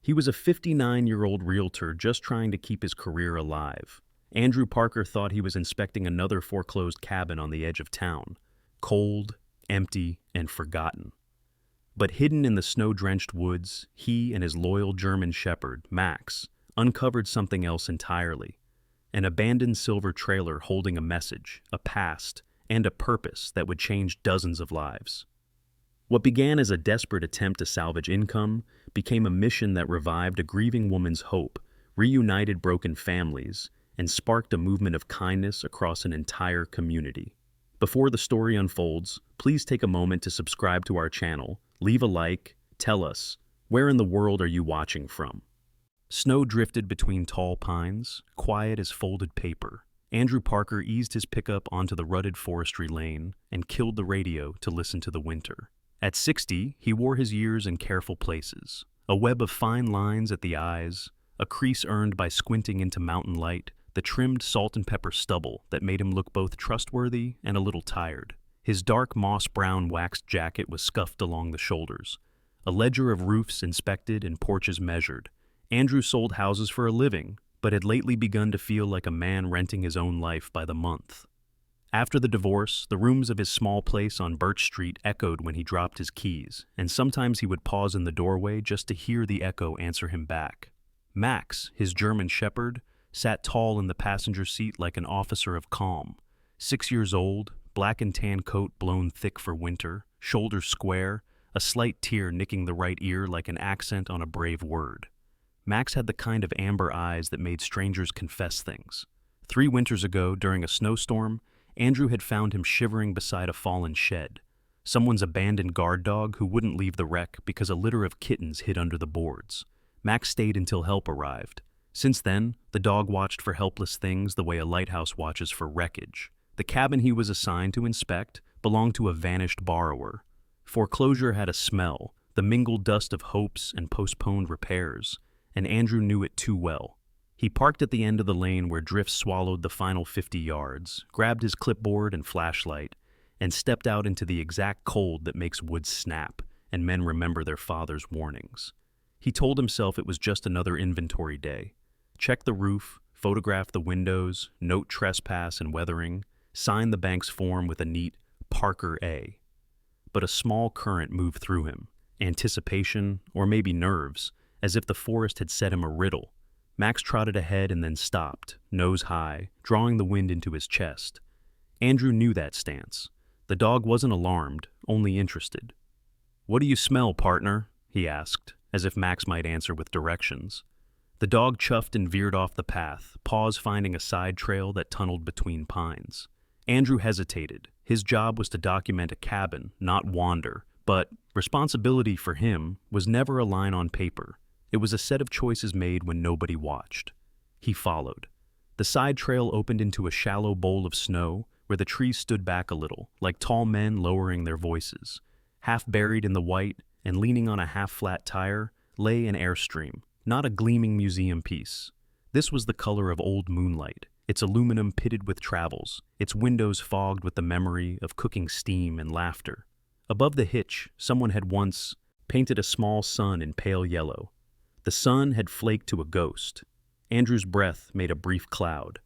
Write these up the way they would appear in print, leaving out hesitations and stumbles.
He was a 59-year-old realtor just trying to keep his career alive. Andrew Parker thought he was inspecting another foreclosed cabin on the edge of town, cold, empty, and forgotten. But hidden in the snow-drenched woods, he and his loyal German Shepherd, Max, uncovered something else entirely. An abandoned silver trailer holding a message, a past, and a purpose that would change dozens of lives. What began as a desperate attempt to salvage income became a mission that revived a grieving woman's hope, reunited broken families, and sparked a movement of kindness across an entire community. Before the story unfolds, please take a moment to subscribe to our channel, leave a like, tell us, where in the world are you watching from? Snow drifted between tall pines, quiet as folded paper. Andrew Parker eased his pickup onto the rutted forestry lane and killed the radio to listen to the winter. At 60, he wore his years in careful places, a web of fine lines at the eyes, a crease earned by squinting into mountain light, the trimmed salt and pepper stubble that made him look both trustworthy and a little tired. His dark moss-brown waxed jacket was scuffed along the shoulders, a ledger of roofs inspected and porches measured. Andrew sold houses for a living, but had lately begun to feel like a man renting his own life by the month. After the divorce, the rooms of his small place on Birch Street echoed when he dropped his keys, and sometimes he would pause in the doorway just to hear the echo answer him back. Max, his German Shepherd, sat tall in the passenger seat like an officer of calm. 6 years old, black and tan coat blown thick for winter, shoulders square, a slight tear nicking the right ear like an accent on a brave word. Max had the kind of amber eyes that made strangers confess things. 3 winters ago, during a snowstorm, Andrew had found him shivering beside a fallen shed, someone's abandoned guard dog who wouldn't leave the wreck because a litter of kittens hid under the boards. Max stayed until help arrived. Since then, the dog watched for helpless things the way a lighthouse watches for wreckage. The cabin he was assigned to inspect belonged to a vanished borrower. Foreclosure had a smell, the mingled dust of hopes and postponed repairs, and Andrew knew it too well. He parked at the end of the lane where drifts swallowed the final 50 yards, grabbed his clipboard and flashlight, and stepped out into the exact cold that makes wood snap and men remember their father's warnings. He told himself it was just another inventory day. Check the roof, photograph the windows, note trespass and weathering, sign the bank's form with a neat Parker A. But a small current moved through him, anticipation, or maybe nerves, as if the forest had set him a riddle. Max trotted ahead and then stopped, nose high, drawing the wind into his chest. Andrew knew that stance. The dog wasn't alarmed, only interested. "What do you smell, partner?" he asked, as if Max might answer with directions. The dog chuffed and veered off the path, paws finding a side trail that tunneled between pines. Andrew hesitated. His job was to document a cabin, not wander, but responsibility for him was never a line on paper. It was a set of choices made when nobody watched. He followed. The side trail opened into a shallow bowl of snow where the trees stood back a little, like tall men lowering their voices. Half buried in the white and leaning on a half-flat tire lay an airstream, not a gleaming museum piece. This was the color of old moonlight, its aluminum pitted with travels, its windows fogged with the memory of cooking steam and laughter. Above the hitch, someone had once painted a small sun in pale yellow. The sun had flaked to a ghost. Andrew's breath made a brief cloud.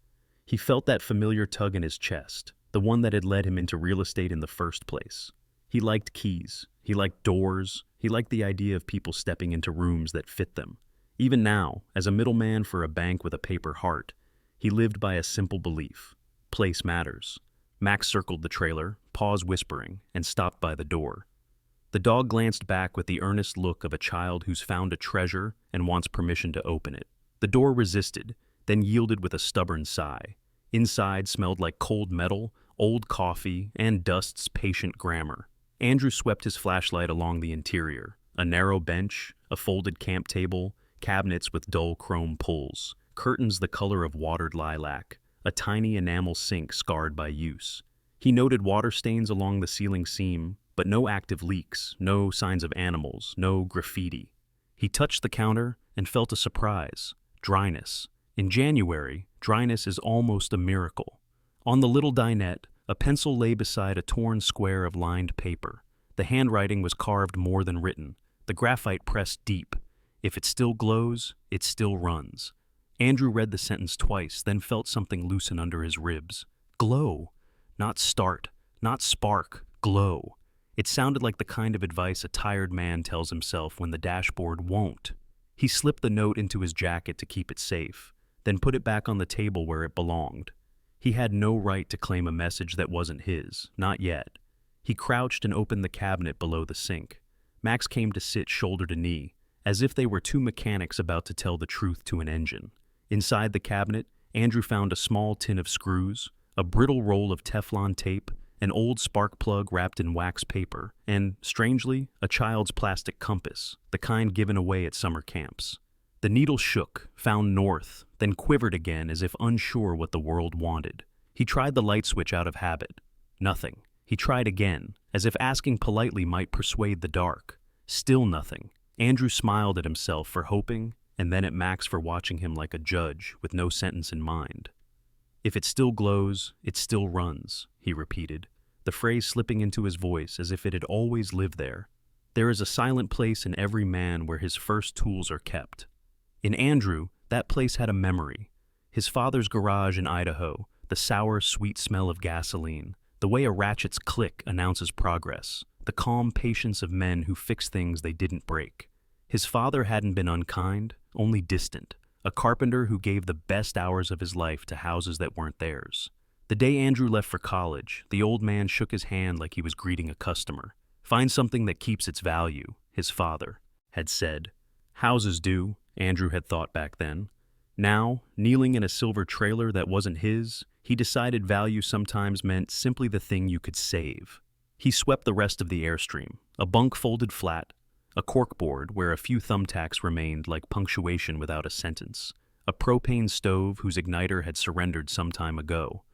He felt that familiar tug in his chest, the one that had led him into real estate in the first place. He liked keys. He liked doors. He liked the idea of people stepping into rooms that fit them. Even now, as a middleman for a bank with a paper heart, he lived by a simple belief: place matters. Max circled the trailer, paused whispering, and stopped by the door. The dog glanced back with the earnest look of a child who's found a treasure and wants permission to open it. The door resisted, then yielded with a stubborn sigh. Inside smelled like cold metal, old coffee, and dust's patient grammar. Andrew swept his flashlight along the interior. A narrow bench, a folded camp table, cabinets with dull chrome pulls, curtains the color of watered lilac, a tiny enamel sink scarred by use. He noted water stains along the ceiling seam, but no active leaks, no signs of animals, no graffiti. He touched the counter and felt a surprise: dryness. In January, dryness is almost a miracle. On the little dinette, a pencil lay beside a torn square of lined paper. The handwriting was carved more than written, the graphite pressed deep. If it still glows, it still runs. Andrew read the sentence twice, then felt something loosen under his ribs. Glow. Not start. Not spark. Glow. It sounded like the kind of advice a tired man tells himself when the dashboard won't. He slipped the note into his jacket to keep it safe, then put it back on the table where it belonged. He had no right to claim a message that wasn't his, not yet. He crouched and opened the cabinet below the sink. Max came to sit shoulder to knee, as if they were two mechanics about to tell the truth to an engine. Inside the cabinet, Andrew found a small tin of screws, a brittle roll of Teflon tape, an old spark plug wrapped in wax paper, and, strangely, a child's plastic compass, the kind given away at summer camps. The needle shook, found north, then quivered again as if unsure what the world wanted. He tried the light switch out of habit. Nothing. He tried again, as if asking politely might persuade the dark. Still nothing. Andrew smiled at himself for hoping, and then at Max for watching him like a judge with no sentence in mind. If it still glows, it still runs, he repeated, the phrase slipping into his voice as if it had always lived there. There is a silent place in every man where his first tools are kept. In Andrew, that place had a memory. His father's garage in Idaho, the sour, sweet smell of gasoline, the way a ratchet's click announces progress, the calm patience of men who fix things they didn't break. His father hadn't been unkind, only distant, a carpenter who gave the best hours of his life to houses that weren't theirs. The day Andrew left for college, the old man shook his hand like he was greeting a customer. Find something that keeps its value, his father had said. Houses do, Andrew had thought back then. Now, kneeling in a silver trailer that wasn't his, he decided value sometimes meant simply the thing you could save. He swept the rest of the Airstream, a bunk folded flat, a corkboard where a few thumbtacks remained like punctuation without a sentence, a propane stove whose igniter had surrendered some time ago.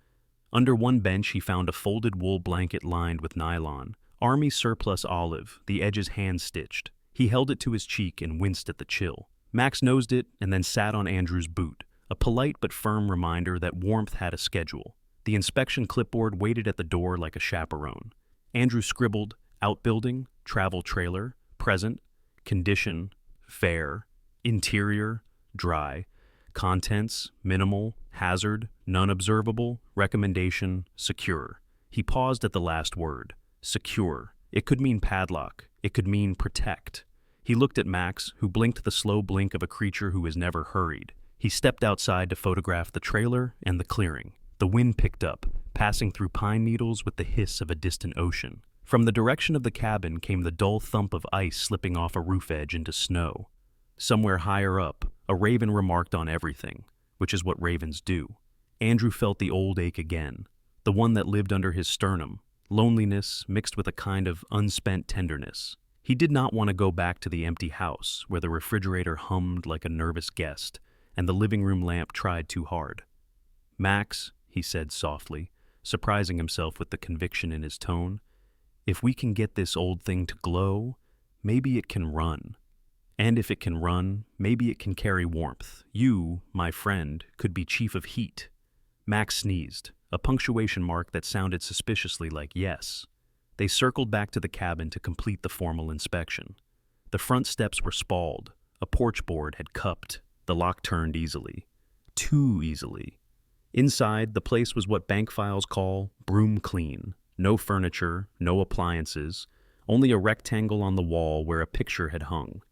Under one bench he found a folded wool blanket lined with nylon, army surplus olive, the edges hand-stitched. He held it to his cheek and winced at the chill. Max nosed it and then sat on Andrew's boot, a polite but firm reminder that warmth had a schedule. The inspection clipboard waited at the door like a chaperone. Andrew scribbled, outbuilding, travel trailer, present, condition, fair, interior, dry, contents, minimal, hazard, none observable, recommendation, secure. He paused at the last word. Secure. It could mean padlock. It could mean protect. He looked at Max, who blinked the slow blink of a creature who is never hurried. He stepped outside to photograph the trailer and the clearing. The wind picked up, passing through pine needles with the hiss of a distant ocean. From the direction of the cabin came the dull thump of ice slipping off a roof edge into snow. Somewhere higher up, a raven remarked on everything, which is what ravens do. Andrew felt the old ache again, the one that lived under his sternum, loneliness mixed with a kind of unspent tenderness. He did not want to go back to the empty house where the refrigerator hummed like a nervous guest and the living room lamp tried too hard. Max, he said softly, surprising himself with the conviction in his tone, if we can get this old thing to glow, maybe it can run. And if it can run, maybe it can carry warmth. You, my friend, could be chief of heat. Max sneezed, a punctuation mark that sounded suspiciously like yes. They circled back to the cabin to complete the formal inspection. The front steps were spalled, a porch board had cupped, the lock turned easily. Too easily. Inside, the place was what bank files call broom clean. No furniture, no appliances, only a rectangle on the wall where a picture had hung.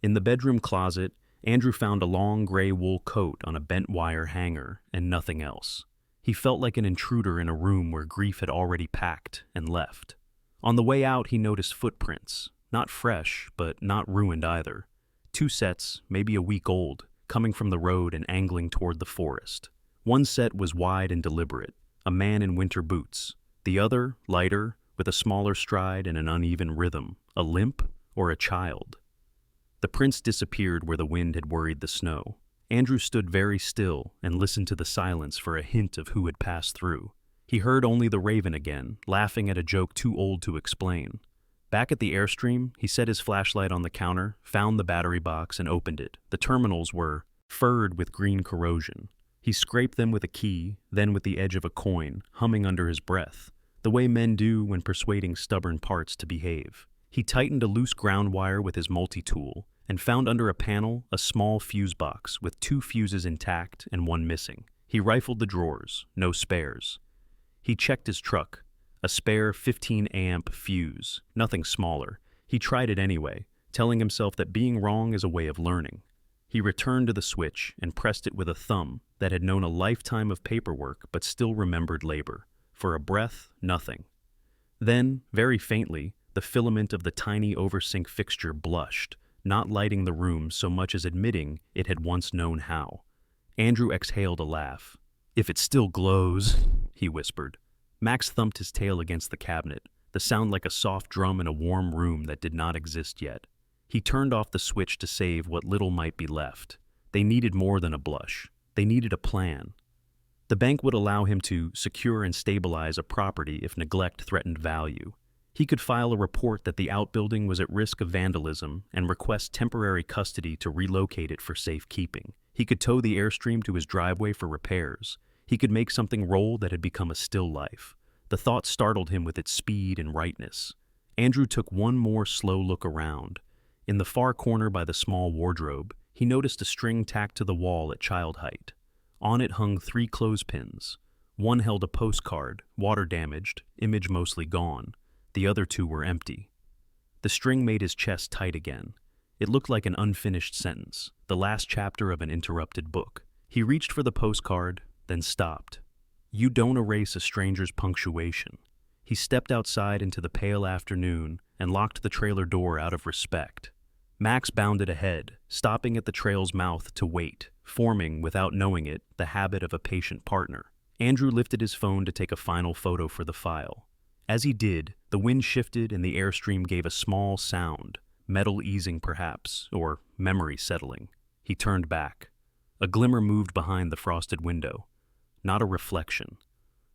In the bedroom closet, Andrew found a long gray wool coat on a bent wire hanger and nothing else. He felt like an intruder in a room where grief had already packed and left. On the way out, he noticed footprints, not fresh, but not ruined either. 2 sets, maybe a week old, coming from the road and angling toward the forest. One set was wide and deliberate, a man in winter boots. The other, lighter, with a smaller stride and an uneven rhythm, a limp or a child. The prints disappeared where the wind had worried the snow. Andrew stood very still and listened to the silence for a hint of who had passed through. He heard only the raven again, laughing at a joke too old to explain. Back at the Airstream, he set his flashlight on the counter, found the battery box, and opened it. The terminals were furred with green corrosion. He scraped them with a key, then with the edge of a coin, humming under his breath, the way men do when persuading stubborn parts to behave. He tightened a loose ground wire with his multi-tool, and found under a panel a small fuse box with 2 fuses intact and 1 missing. He rifled the drawers, no spares. He checked his truck, a spare 15-amp fuse, nothing smaller. He tried it anyway, telling himself that being wrong is a way of learning. He returned to the switch and pressed it with a thumb that had known a lifetime of paperwork but still remembered labor. For a breath, nothing. Then, very faintly, the filament of the tiny oversink fixture blushed, not lighting the room so much as admitting it had once known how. Andrew exhaled a laugh. "If it still glows," he whispered. Max thumped his tail against the cabinet, the sound like a soft drum in a warm room that did not exist yet. He turned off the switch to save what little might be left. They needed more than a blush. They needed a plan. The bank would allow him to secure and stabilize a property if neglect threatened value. He could file a report that the outbuilding was at risk of vandalism and request temporary custody to relocate it for safekeeping. He could tow the Airstream to his driveway for repairs. He could make something roll that had become a still life. The thought startled him with its speed and rightness. Andrew took one more slow look around. In the far corner by the small wardrobe, he noticed a string tacked to the wall at child height. On it hung 3 clothespins. One held a postcard, water-damaged, image mostly gone. The other 2 were empty. The string made his chest tight again. It looked like an unfinished sentence, the last chapter of an interrupted book. He reached for the postcard, then stopped. You don't erase a stranger's punctuation. He stepped outside into the pale afternoon and locked the trailer door out of respect. Max bounded ahead, stopping at the trail's mouth to wait, forming, without knowing it, the habit of a patient partner. Andrew lifted his phone to take a final photo for the file. As he did, the wind shifted and the Airstream gave a small sound, metal easing perhaps, or memory settling. He turned back. A glimmer moved behind the frosted window. Not a reflection.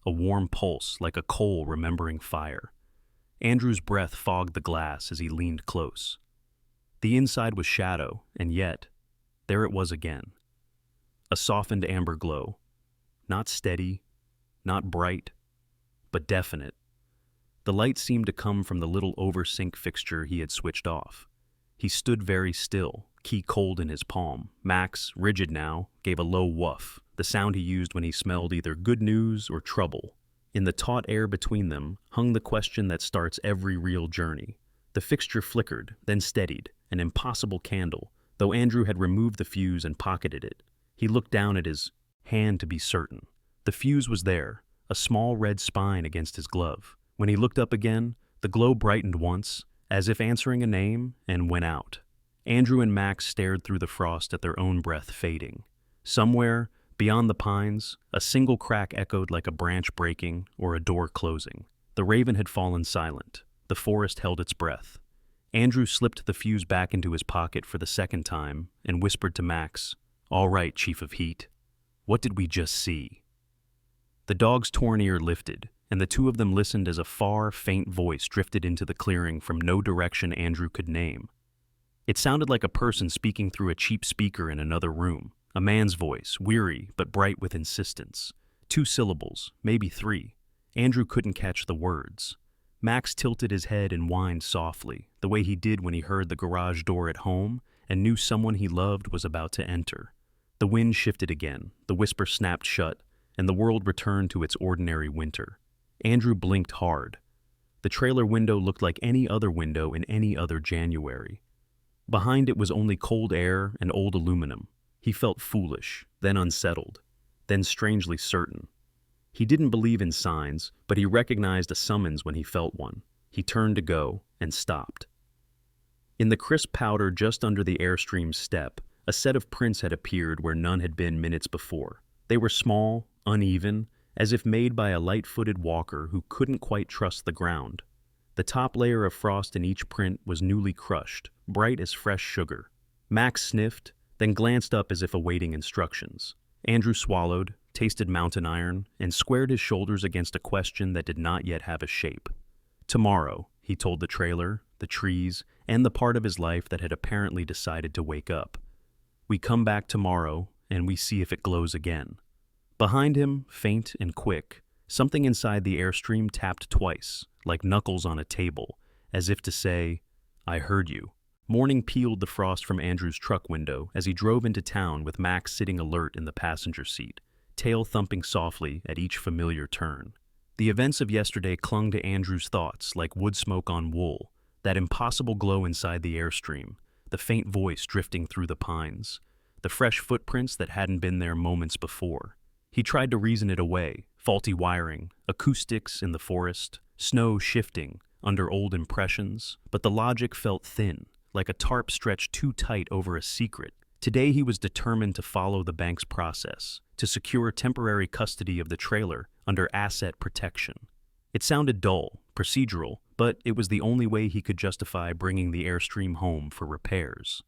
A warm pulse like a coal remembering fire. Andrew's breath fogged the glass as he leaned close. The inside was shadow, and yet, there it was again. A softened amber glow. Not steady, not bright, but definite. The light seemed to come from the little oversink fixture he had switched off. He stood very still, key cold in his palm. Max, rigid now, gave a low woof, the sound he used when he smelled either good news or trouble. In the taut air between them hung the question that starts every real journey. The fixture flickered, then steadied, an impossible candle, though Andrew had removed the fuse and pocketed it. He looked down at his hand to be certain. The fuse was there, a small red spine against his glove. When he looked up again, the glow brightened once, as if answering a name, and went out. Andrew and Max stared through the frost at their own breath fading. Somewhere, beyond the pines, a single crack echoed like a branch breaking or a door closing. The raven had fallen silent. The forest held its breath. Andrew slipped the fuse back into his pocket for the second time and whispered to Max, "All right, Chief of Heat. What did we just see?" The dog's torn ear lifted, and the 2 of them listened as a far, faint voice drifted into the clearing from no direction Andrew could name. It sounded like a person speaking through a cheap speaker in another room. A man's voice, weary but bright with insistence. 2 syllables, maybe 3. Andrew couldn't catch the words. Max tilted his head and whined softly, the way he did when he heard the garage door at home and knew someone he loved was about to enter. The wind shifted again, the whisper snapped shut, and the world returned to its ordinary winter. Andrew blinked hard. The trailer window looked like any other window in any other January. Behind it was only cold air and old aluminum. He felt foolish, then unsettled, then strangely certain. He didn't believe in signs, but he recognized a summons when he felt one. He turned to go, and stopped. In the crisp powder just under the Airstream's step, a set of prints had appeared where none had been minutes before. They were small, uneven, as if made by a light-footed walker who couldn't quite trust the ground. The top layer of frost in each print was newly crushed, bright as fresh sugar. Max sniffed, then glanced up as if awaiting instructions. Andrew swallowed, tasted mountain iron, and squared his shoulders against a question that did not yet have a shape. Tomorrow, he told the trailer, the trees, and the part of his life that had apparently decided to wake up. We come back tomorrow, and we see if it glows again. Behind him, faint and quick, something inside the Airstream tapped twice, like knuckles on a table, as if to say, "I heard you." Morning peeled the frost from Andrew's truck window as he drove into town with Max sitting alert in the passenger seat, tail thumping softly at each familiar turn. The events of yesterday clung to Andrew's thoughts like wood smoke on wool, that impossible glow inside the airstream, the faint voice drifting through the pines, the fresh footprints that hadn't been there moments before. He tried to reason it away: faulty wiring, acoustics in the forest, snow shifting under old impressions, but the logic felt thin, like a tarp stretched too tight over a secret. Today he was determined to follow the bank's process, to secure temporary custody of the trailer under asset protection. It sounded dull, procedural, but it was the only way he could justify bringing the Airstream home for repairs.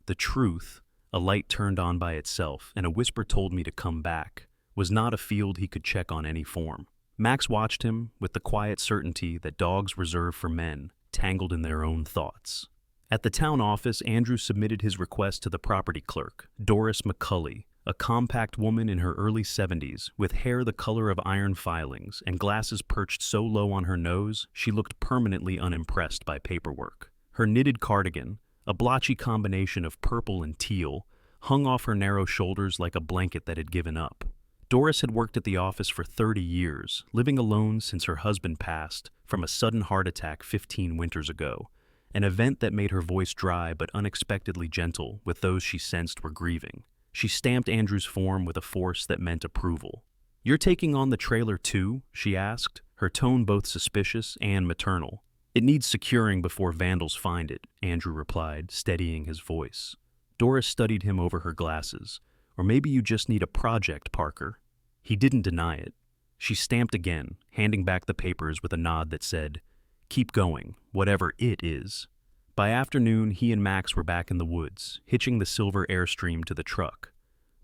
The truth, a light turned on by itself and a whisper told me to come back, was not a field he could check on any form. Max watched him with the quiet certainty that dogs reserve for men, tangled in their own thoughts. At the town office, Andrew submitted his request to the property clerk, Doris McCulley, a compact woman in her early 70s, with hair the color of iron filings and glasses perched so low on her nose she looked permanently unimpressed by paperwork. Her knitted cardigan, a blotchy combination of purple and teal, hung off her narrow shoulders like a blanket that had given up. Doris had worked at the office for 30 years, living alone since her husband passed from a sudden heart attack 15 winters ago, an event that made her voice dry but unexpectedly gentle with those she sensed were grieving. She stamped Andrew's form with a force that meant approval. "You're taking on the trailer too?" she asked, her tone both suspicious and maternal. "It needs securing before vandals find it," Andrew replied, steadying his voice. Doris studied him over her glasses. "Or maybe you just need a project, Parker." He didn't deny it. She stamped again, handing back the papers with a nod that said, "Keep going, whatever it is." By afternoon, he and Max were back in the woods, hitching the silver Airstream to the truck.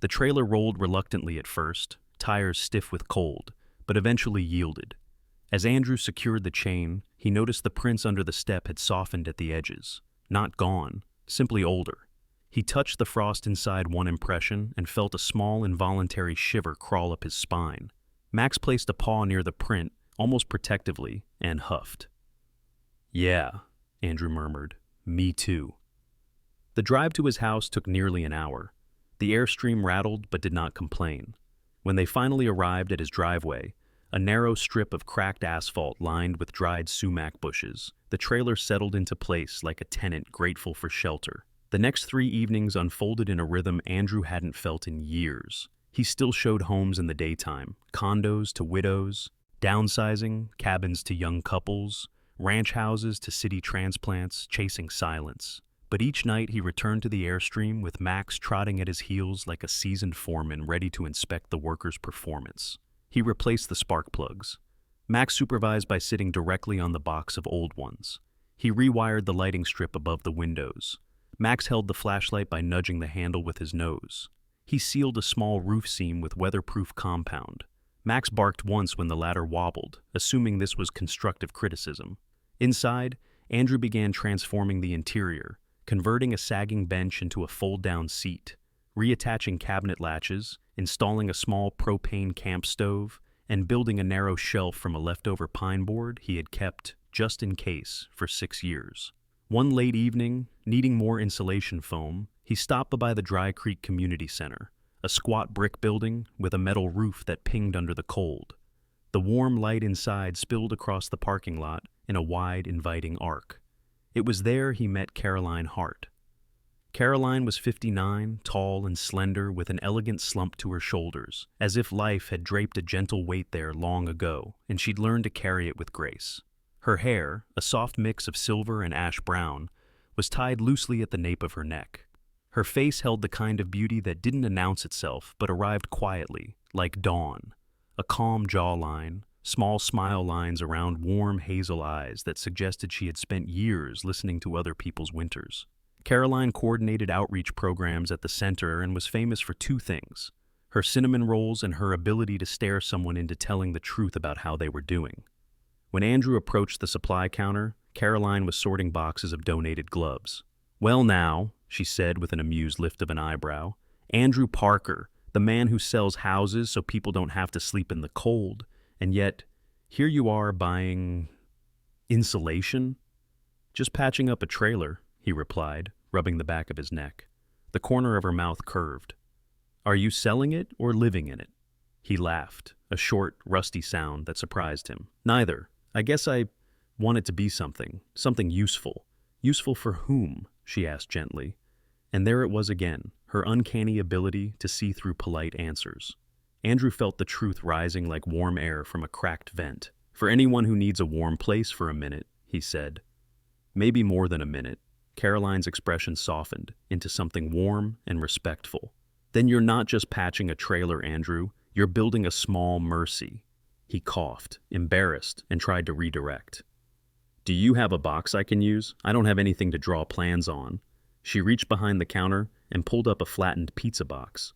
The trailer rolled reluctantly at first, tires stiff with cold, but eventually yielded. As Andrew secured the chain, he noticed the prints under the step had softened at the edges. Not gone, simply older. He touched the frost inside one impression and felt a small involuntary shiver crawl up his spine. Max placed a paw near the print, almost protectively, and huffed. "Yeah," Andrew murmured. "Me too." The drive to his house took nearly an hour. The Airstream rattled but did not complain. When they finally arrived at his driveway, a narrow strip of cracked asphalt lined with dried sumac bushes, the trailer settled into place like a tenant grateful for shelter. The next 3 evenings unfolded in a rhythm Andrew hadn't felt in years. He still showed homes in the daytime, condos to widows, downsizing, cabins to young couples, ranch houses to city transplants, chasing silence. But each night he returned to the Airstream with Max trotting at his heels like a seasoned foreman ready to inspect the worker's performance. He replaced the spark plugs. Max supervised by sitting directly on the box of old ones. He rewired the lighting strip above the windows. Max held the flashlight by nudging the handle with his nose. He sealed a small roof seam with weatherproof compound. Max barked once when the ladder wobbled, assuming this was constructive criticism. Inside, Andrew began transforming the interior, converting a sagging bench into a fold-down seat, reattaching cabinet latches, installing a small propane camp stove, and building a narrow shelf from a leftover pine board he had kept, just in case, for 6 years. One late evening, needing more insulation foam, he stopped by the Dry Creek Community Center, a squat brick building with a metal roof that pinged under the cold. The warm light inside spilled across the parking lot in a wide, inviting arc. It was there he met Caroline Hart. Caroline was 59, tall and slender, with an elegant slump to her shoulders, as if life had draped a gentle weight there long ago, and she'd learned to carry it with grace. Her hair, a soft mix of silver and ash brown, was tied loosely at the nape of her neck. Her face held the kind of beauty that didn't announce itself but arrived quietly, like dawn. A calm jawline, small smile lines around warm hazel eyes that suggested she had spent years listening to other people's winters. Caroline coordinated outreach programs at the center and was famous for 2 things: her cinnamon rolls and her ability to stare someone into telling the truth about how they were doing. When Andrew approached the supply counter, Caroline was sorting boxes of donated gloves. "Well now," she said with an amused lift of an eyebrow, "Andrew Parker, the man who sells houses so people don't have to sleep in the cold, and yet here you are buying insulation?" "Just patching up a trailer," he replied, rubbing the back of his neck. The corner of her mouth curved. Are you selling it or living in it? He laughed, a short, rusty sound that surprised him. Neither. I guess I want it to be something useful. Useful for whom? She asked gently. And there it was again, her uncanny ability to see through polite answers. Andrew felt the truth rising like warm air from a cracked vent. For anyone who needs a warm place for a minute, he said. Maybe more than a minute. Caroline's expression softened into something warm and respectful. Then you're not just patching a trailer, Andrew. You're building a small mercy. He coughed, embarrassed, and tried to redirect. Do you have a box I can use? I don't have anything to draw plans on. She reached behind the counter and pulled up a flattened pizza box.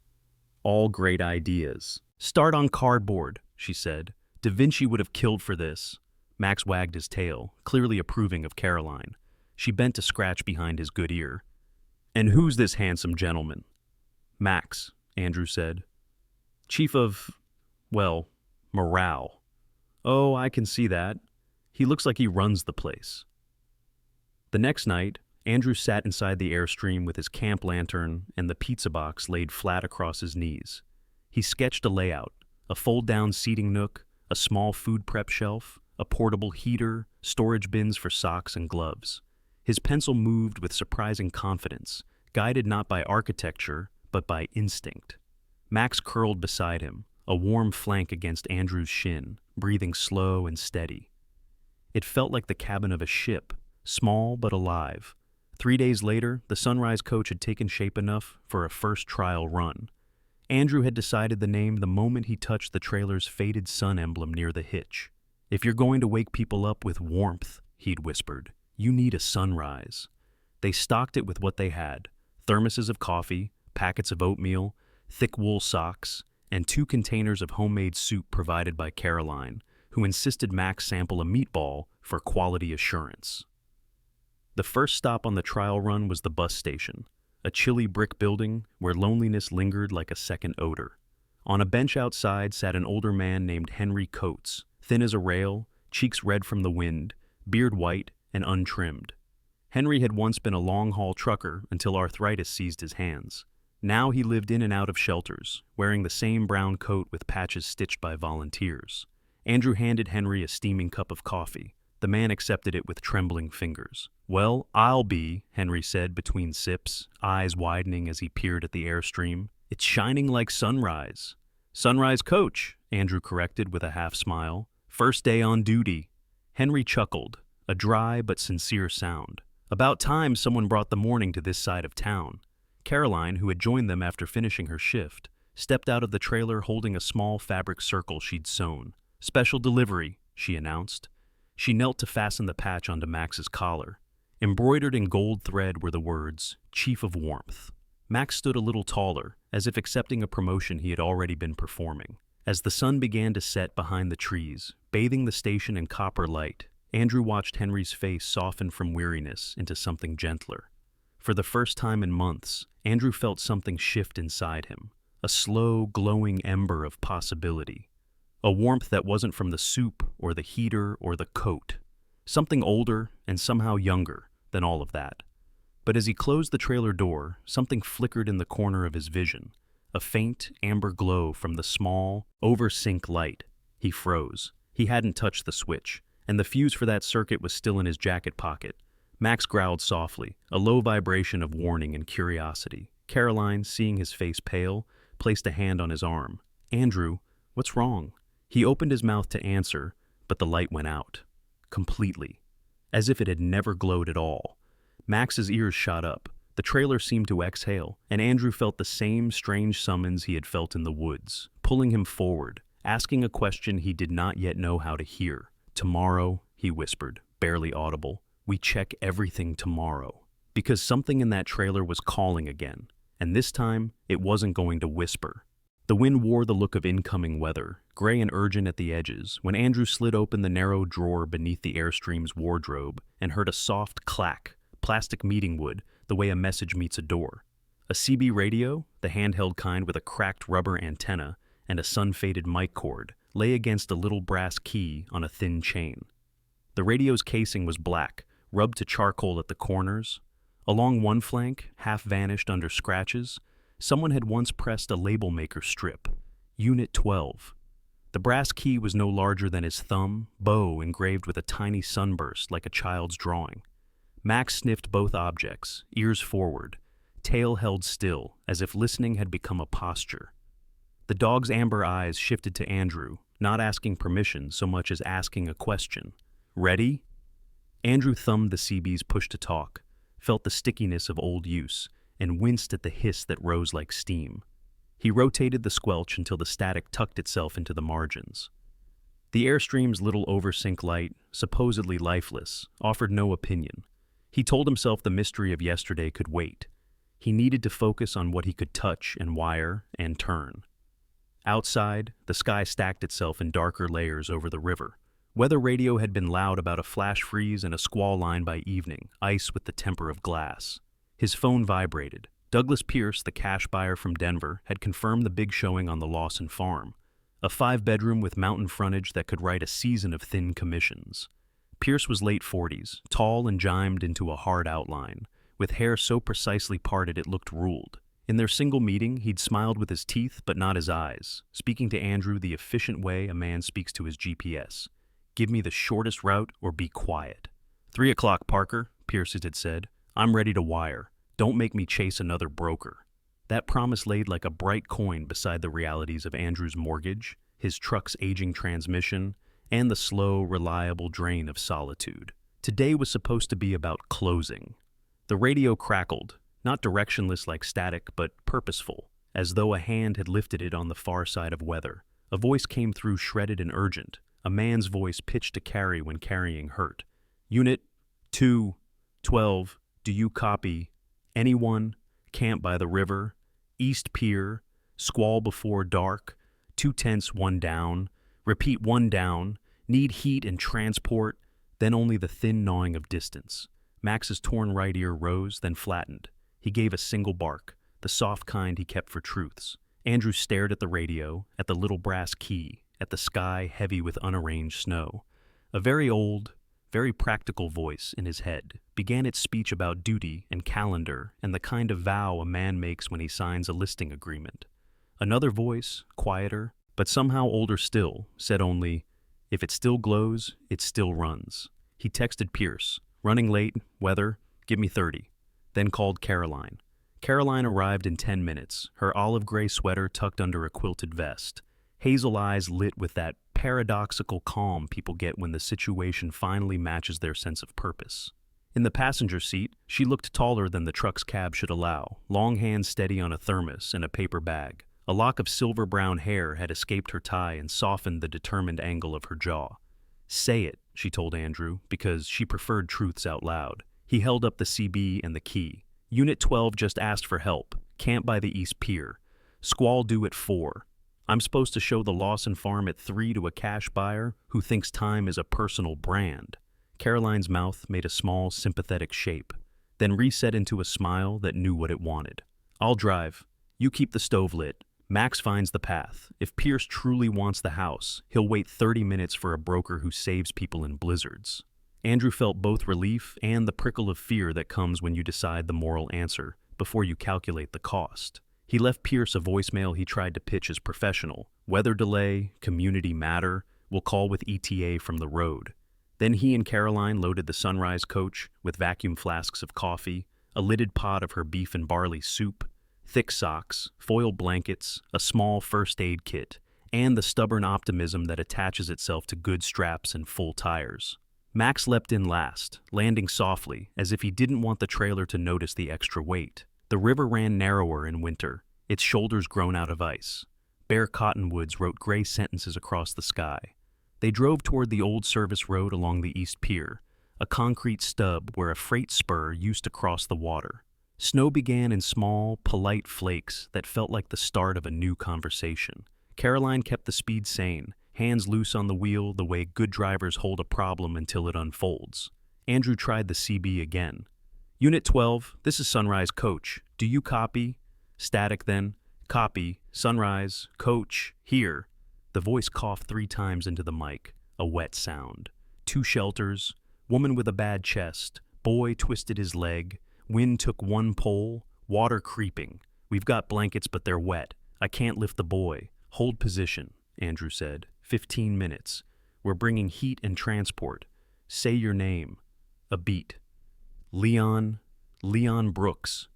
All great ideas. Start on cardboard, she said. Da Vinci would have killed for this. Max wagged his tail, clearly approving of Caroline. She bent to scratch behind his good ear. And who's this handsome gentleman? Max, Andrew said. Chief of, well, morale. Oh, I can see that. He looks like he runs the place. The next night, Andrew sat inside the Airstream with his camp lantern and the pizza box laid flat across his knees. He sketched a layout, a fold-down seating nook, a small food prep shelf, a portable heater, storage bins for socks and gloves. His pencil moved with surprising confidence, guided not by architecture, but by instinct. Max curled beside him, a warm flank against Andrew's shin, breathing slow and steady. It felt like the cabin of a ship, small but alive. 3 days later, the Sunrise coach had taken shape enough for a first trial run. Andrew had decided the name the moment he touched the trailer's faded sun emblem near the hitch. If you're going to wake people up with warmth, he'd whispered, you need a sunrise. They stocked it with what they had, thermoses of coffee, packets of oatmeal, thick wool socks, and 2 containers of homemade soup provided by Caroline, who insisted Max sample a meatball for quality assurance. The first stop on the trial run was the bus station, a chilly brick building where loneliness lingered like a second odor. On a bench outside sat an older man named Henry Coates, thin as a rail, cheeks red from the wind, beard white and untrimmed. Henry had once been a long-haul trucker until arthritis seized his hands. Now he lived in and out of shelters, wearing the same brown coat with patches stitched by volunteers. Andrew handed Henry a steaming cup of coffee. The man accepted it with trembling fingers. Well, I'll be, Henry said between sips, eyes widening as he peered at the Airstream. It's shining like sunrise. Sunrise coach, Andrew corrected with a half smile. First day on duty. Henry chuckled, a dry but sincere sound. About time someone brought the morning to this side of town. Caroline, who had joined them after finishing her shift, stepped out of the trailer holding a small fabric circle she'd sewn. Special delivery, she announced. She knelt to fasten the patch onto Max's collar. Embroidered in gold thread were the words, Chief of Warmth. Max stood a little taller, as if accepting a promotion he had already been performing. As the sun began to set behind the trees, bathing the station in copper light, Andrew watched Henry's face soften from weariness into something gentler. For the first time in months, Andrew felt something shift inside him, a slow, glowing ember of possibility. A warmth that wasn't from the soup or the heater or the coat. Something older and somehow younger than all of that. But as he closed the trailer door, something flickered in the corner of his vision. A faint, amber glow from the small, over-sync light. He froze. He hadn't touched the switch, and the fuse for that circuit was still in his jacket pocket. Max growled softly, a low vibration of warning and curiosity. Caroline, seeing his face pale, placed a hand on his arm. Andrew, what's wrong? He opened his mouth to answer, but the light went out. Completely. As if it had never glowed at all. Max's ears shot up. The trailer seemed to exhale, and Andrew felt the same strange summons he had felt in the woods, pulling him forward, asking a question he did not yet know how to hear. Tomorrow, he whispered, barely audible, we check everything tomorrow. Because something in that trailer was calling again, and this time, it wasn't going to whisper. The wind wore the look of incoming weather, gray and urgent at the edges, when Andrew slid open the narrow drawer beneath the Airstream's wardrobe and heard a soft clack, plastic meeting wood, the way a message meets a door. A CB radio, the handheld kind with a cracked rubber antenna and a sun-faded mic cord, lay against a little brass key on a thin chain. The radio's casing was black, rubbed to charcoal at the corners. Along one flank, half vanished under scratches, someone had once pressed a label maker strip, Unit 12. The brass key was no larger than his thumb, bow engraved with a tiny sunburst like a child's drawing. Max sniffed both objects, ears forward, tail held still, as if listening had become a posture. The dog's amber eyes shifted to Andrew, not asking permission so much as asking a question. Ready? Andrew thumbed the CB's push to talk, felt the stickiness of old use, and winced at the hiss that rose like steam. He rotated the squelch until the static tucked itself into the margins. The Airstream's little oversync light, supposedly lifeless, offered no opinion. He told himself the mystery of yesterday could wait. He needed to focus on what he could touch and wire and turn. Outside, the sky stacked itself in darker layers over the river. Weather radio had been loud about a flash freeze and a squall line by evening, ice with the temper of glass. His phone vibrated. Douglas Pierce, the cash buyer from Denver, had confirmed the big showing on the Lawson farm, a 5-bedroom with mountain frontage that could write a season of thin commissions. Pierce was late 40s, tall and gymed into a hard outline, with hair so precisely parted it looked ruled. In their single meeting, he'd smiled with his teeth but not his eyes, speaking to Andrew the efficient way a man speaks to his GPS. Give me the shortest route or be quiet. 3 o'clock, Parker, Pierce had said. I'm ready to wire. Don't make me chase another broker. That promise laid like a bright coin beside the realities of Andrew's mortgage, his truck's aging transmission, and the slow, reliable drain of solitude. Today was supposed to be about closing. The radio crackled, not directionless like static, but purposeful, as though a hand had lifted it on the far side of weather. A voice came through shredded and urgent, a man's voice pitched to carry when carrying hurt. Unit 212, do you copy? Anyone? Camp by the river? East Pier? Squall before dark? 2 tenths, 1 down. Repeat 1 down. Need heat and transport. Then only the thin gnawing of distance. Max's torn right ear rose, then flattened. He gave a single bark, the soft kind he kept for truths. Andrew stared at the radio, at the little brass key, at the sky heavy with unarranged snow. A very old, very practical voice in his head began its speech about duty and calendar and the kind of vow a man makes when he signs a listing agreement. Another voice, quieter, but somehow older still, said only, if it still glows, it still runs. He texted Pierce, running late, weather, give me 30. Then called Caroline. Caroline arrived in 10 minutes, her olive gray sweater tucked under a quilted vest, hazel eyes lit with that paradoxical calm people get when the situation finally matches their sense of purpose. In the passenger seat, she looked taller than the truck's cab should allow, long hands steady on a thermos and a paper bag. A lock of silver-brown hair had escaped her tie and softened the determined angle of her jaw. Say it, she told Andrew, because she preferred truths out loud. He held up the CB and the key. Unit 12 just asked for help. Camp by the East Pier. Squall due at 4. I'm supposed to show the Lawson farm at 3 to a cash buyer who thinks time is a personal brand. Caroline's mouth made a small, sympathetic shape, then reset into a smile that knew what it wanted. I'll drive. You keep the stove lit. Max finds the path. If Pierce truly wants the house, he'll wait 30 minutes for a broker who saves people in blizzards. Andrew felt both relief and the prickle of fear that comes when you decide the moral answer before you calculate the cost. He left Pierce a voicemail he tried to pitch as professional. Weather delay, community matter, we'll call with ETA from the road. Then he and Caroline loaded the Sunrise coach with vacuum flasks of coffee, a lidded pot of her beef and barley soup, thick socks, foil blankets, a small first aid kit, and the stubborn optimism that attaches itself to good straps and full tires. Max leapt in last, landing softly, as if he didn't want the trailer to notice the extra weight. The river ran narrower in winter, its shoulders grown out of ice. Bare cottonwoods wrote gray sentences across the sky. They drove toward the old service road along the East Pier, a concrete stub where a freight spur used to cross the water. Snow began in small, polite flakes that felt like the start of a new conversation. Caroline kept the speed sane, hands loose on the wheel the way good drivers hold a problem until it unfolds. Andrew tried the CB again. Unit 12, this is Sunrise Coach. Do you copy? Static then. Copy. Sunrise. Coach. Here. The voice coughed 3 times into the mic, a wet sound. 2 shelters. Woman with a bad chest. Boy twisted his leg. Wind took one pole, water creeping. We've got blankets, but they're wet. I can't lift the boy. Hold position, Andrew said. 15 minutes. We're bringing heat and transport. Say your name. A beat. Leon Brooks.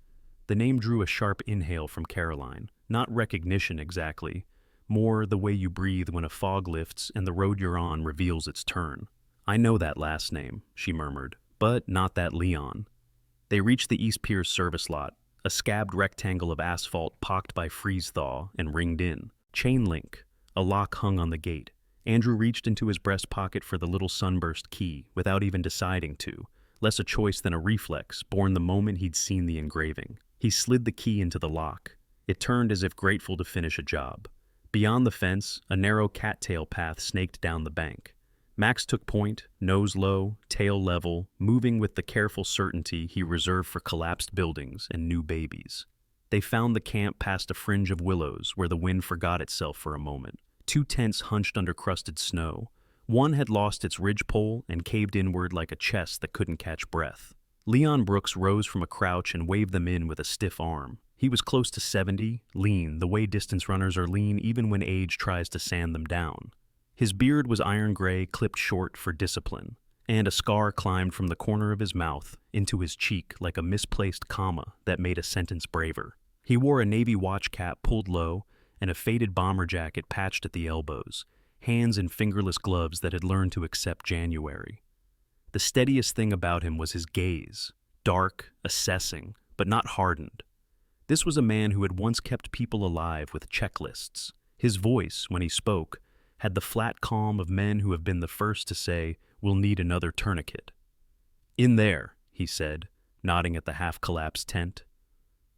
The name drew a sharp inhale from Caroline. Not recognition exactly. More the way you breathe when a fog lifts and the road you're on reveals its turn. I know that last name, she murmured, but not that Leon. They reached the East Piers service lot, a scabbed rectangle of asphalt pocked by freeze-thaw and ringed in. Chain link. A lock hung on the gate. Andrew reached into his breast pocket for the little sunburst key without even deciding to, less a choice than a reflex born the moment he'd seen the engraving. He slid the key into the lock. It turned as if grateful to finish a job. Beyond the fence, a narrow cattail path snaked down the bank. Max took point, nose low, tail level, moving with the careful certainty he reserved for collapsed buildings and new babies. They found the camp past a fringe of willows where the wind forgot itself for a moment. 2 tents hunched under crusted snow. One had lost its ridgepole and caved inward like a chest that couldn't catch breath. Leon Brooks rose from a crouch and waved them in with a stiff arm. He was close to 70, lean, the way distance runners are lean even when age tries to sand them down. His beard was iron gray, clipped short for discipline, and a scar climbed from the corner of his mouth into his cheek like a misplaced comma that made a sentence braver. He wore a navy watch cap pulled low and a faded bomber jacket patched at the elbows, hands in fingerless gloves that had learned to accept January. The steadiest thing about him was his gaze, dark, assessing, but not hardened. This was a man who had once kept people alive with checklists. His voice, when he spoke, had the flat calm of men who have been the first to say, "We'll need another tourniquet." "In there," he said, nodding at the half-collapsed tent.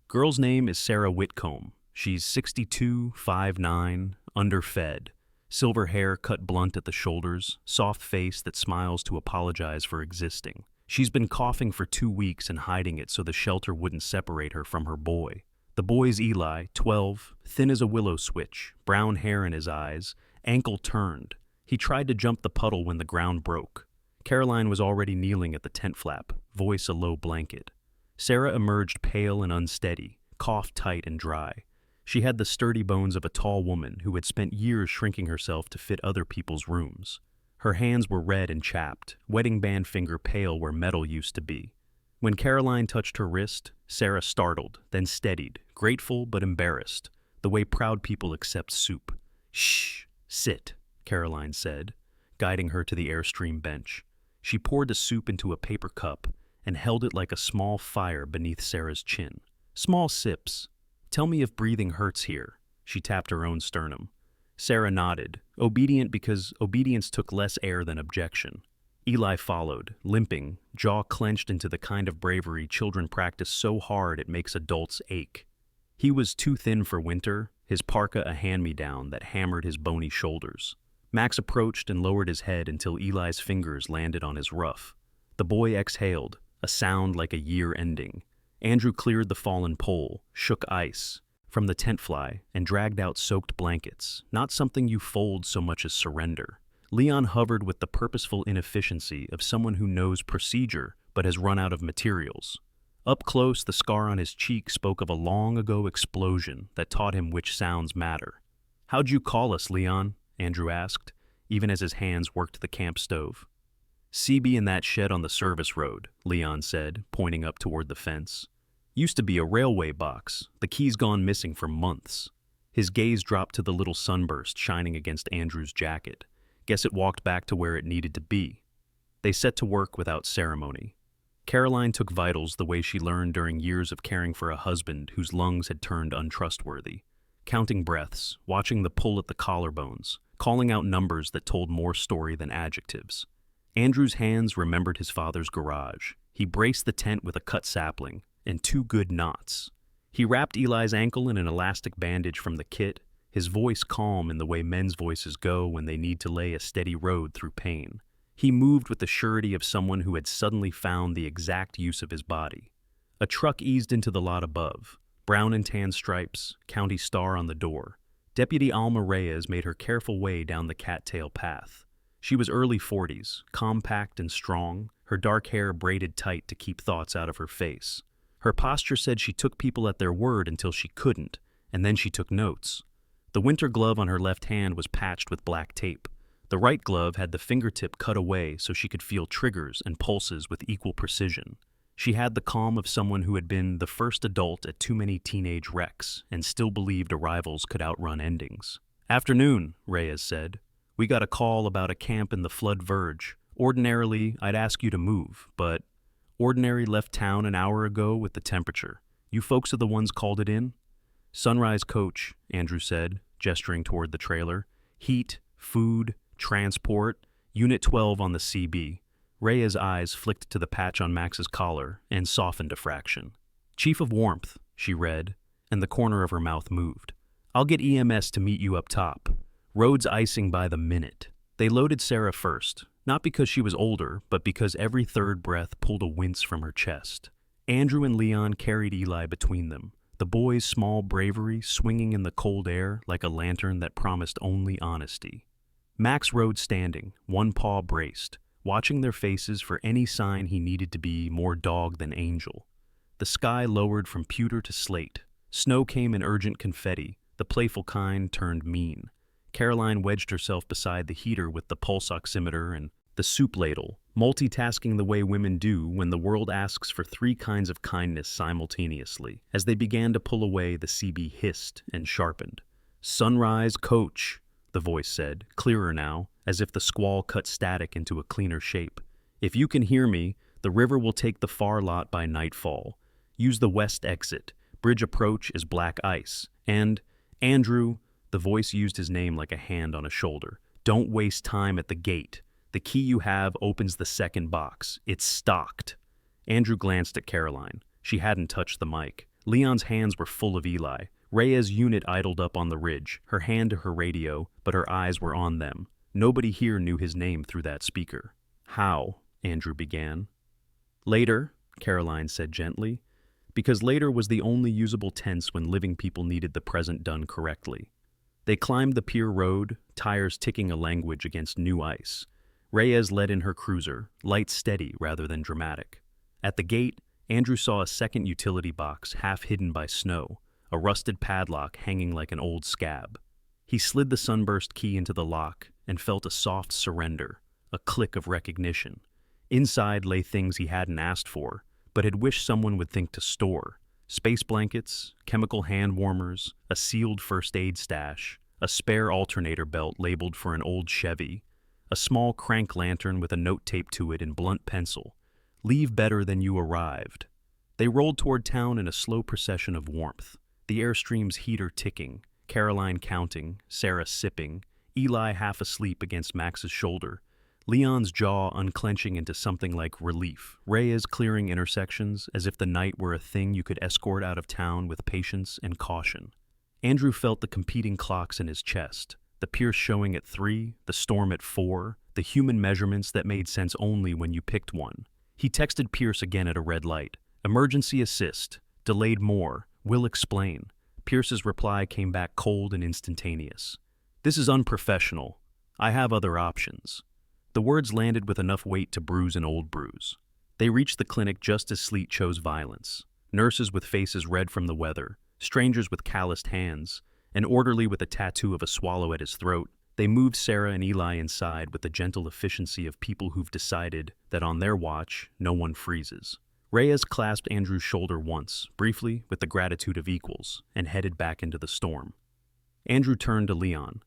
"Girl's name is Sarah Whitcomb. She's 62, 5'9", underfed. Silver hair cut blunt at the shoulders, soft face that smiles to apologize for existing. She's been coughing for 2 weeks and hiding it so the shelter wouldn't separate her from her boy. The boy's Eli, 12, thin as a willow switch, brown hair in his eyes, ankle turned. He tried to jump the puddle when the ground broke. Caroline was already kneeling at the tent flap, voice a low blanket. Sarah emerged pale and unsteady, cough tight and dry. She had the sturdy bones of a tall woman who had spent years shrinking herself to fit other people's rooms. Her hands were red and chapped, wedding band finger pale where metal used to be. When Caroline touched her wrist, Sarah startled, then steadied, grateful but embarrassed, the way proud people accept soup. "Shh, sit," Caroline said, guiding her to the Airstream bench. She poured the soup into a paper cup and held it like a small fire beneath Sarah's chin. "Small sips. Tell me if breathing hurts here." She tapped her own sternum. Sarah nodded, obedient because obedience took less air than objection. Eli followed, limping, jaw clenched into the kind of bravery children practice so hard it makes adults ache. He was too thin for winter, his parka a hand-me-down that hammered his bony shoulders. Max approached and lowered his head until Eli's fingers landed on his ruff. The boy exhaled, a sound like a year ending. Andrew cleared the fallen pole, shook ice from the tent fly, and dragged out soaked blankets, not something you fold so much as surrender. Leon hovered with the purposeful inefficiency of someone who knows procedure but has run out of materials. Up close, the scar on his cheek spoke of a long-ago explosion that taught him which sounds matter. "How'd you call us, Leon?" Andrew asked, even as his hands worked the camp stove. "CB in that shed on the service road," Leon said, pointing up toward the fence. "Used to be a railway box. The key's gone missing for months." His gaze dropped to the little sunburst shining against Andrew's jacket. Guess it walked back to where it needed to be. They set to work without ceremony. Caroline took vitals the way she learned during years of caring for a husband whose lungs had turned untrustworthy. Counting breaths, watching the pull at the collarbones, calling out numbers that told more story than adjectives. Andrew's hands remembered his father's garage. He braced the tent with a cut sapling and 2 good knots. He wrapped Eli's ankle in an elastic bandage from the kit, his voice calm in the way men's voices go when they need to lay a steady road through pain. He moved with the surety of someone who had suddenly found the exact use of his body. A truck eased into the lot above, brown and tan stripes, county star on the door. Deputy Alma Reyes made her careful way down the cattail path. She was early 40s, compact and strong, her dark hair braided tight to keep thoughts out of her face. Her posture said she took people at their word until she couldn't, and then she took notes. The winter glove on her left hand was patched with black tape. The right glove had the fingertip cut away so she could feel triggers and pulses with equal precision. She had the calm of someone who had been the first adult at too many teenage wrecks and still believed arrivals could outrun endings. "Afternoon," Reyes said. "We got a call about a camp in the flood verge. Ordinarily, I'd ask you to move, but Ordinary left town an hour ago with the temperature. You folks are the ones called it in?" "Sunrise coach," Andrew said, gesturing toward the trailer. "Heat, food, transport, Unit 12 on the CB." Rhea's eyes flicked to the patch on Max's collar and softened a fraction. "Chief of Warmth," she read, and the corner of her mouth moved. "I'll get EMS to meet you up top. Roads icing by the minute." They loaded Sarah first, not because she was older, but because every third breath pulled a wince from her chest. Andrew and Leon carried Eli between them, the boy's small bravery swinging in the cold air like a lantern that promised only honesty. Max rode standing, one paw braced, watching their faces for any sign he needed to be more dog than angel. The sky lowered from pewter to slate. Snow came in urgent confetti, the playful kind turned mean. Caroline wedged herself beside the heater with the pulse oximeter and the soup ladle, multitasking the way women do when the world asks for 3 kinds of kindness simultaneously. As they began to pull away, the CB hissed and sharpened. "Sunrise coach," the voice said, clearer now, as if the squall cut static into a cleaner shape. "If you can hear me, the river will take the far lot by nightfall. Use the west exit. Bridge approach is black ice. And, Andrew," the voice used his name like a hand on a shoulder, "don't waste time at the gate. The key you have opens the second box. It's stocked." Andrew glanced at Caroline. She hadn't touched the mic. Leon's hands were full of Eli. Rhea's unit idled up on the ridge, her hand to her radio, but her eyes were on them. Nobody here knew his name through that speaker. "How?" Andrew began. "Later," Caroline said gently, because later was the only usable tense when living people needed the present done correctly. They climbed the pier road, tires ticking a language against new ice. Reyes led in her cruiser, light steady rather than dramatic. At the gate, Andrew saw a second utility box half hidden by snow, a rusted padlock hanging like an old scab. He slid the sunburst key into the lock and felt a soft surrender, a click of recognition. Inside lay things he hadn't asked for, but had wished someone would think to store. Space blankets, chemical hand warmers, a sealed first aid stash, a spare alternator belt labeled for an old Chevy, a small crank lantern with a note taped to it in blunt pencil. "Leave better than you arrived." They rolled toward town in a slow procession of warmth, the Airstream's heater ticking, Caroline counting, Sarah sipping, Eli half asleep against Max's shoulder, Leon's jaw unclenching into something like relief, Reyes clearing intersections as if the night were a thing you could escort out of town with patience and caution. Andrew felt the competing clocks in his chest, the Pierce showing at 3, the storm at 4, the human measurements that made sense only when you picked one. He texted Pierce again at a red light. "Emergency assist. Delayed more. Will explain." Pierce's reply came back cold and instantaneous. "This is unprofessional. I have other options." The words landed with enough weight to bruise an old bruise. They reached the clinic just as sleet chose violence. Nurses with faces red from the weather, strangers with calloused hands, an orderly with a tattoo of a swallow at his throat. They moved Sarah and Eli inside with the gentle efficiency of people who've decided that on their watch, no one freezes. Reyes clasped Andrew's shoulder once, briefly, with the gratitude of equals, and headed back into the storm. Andrew turned to Leon.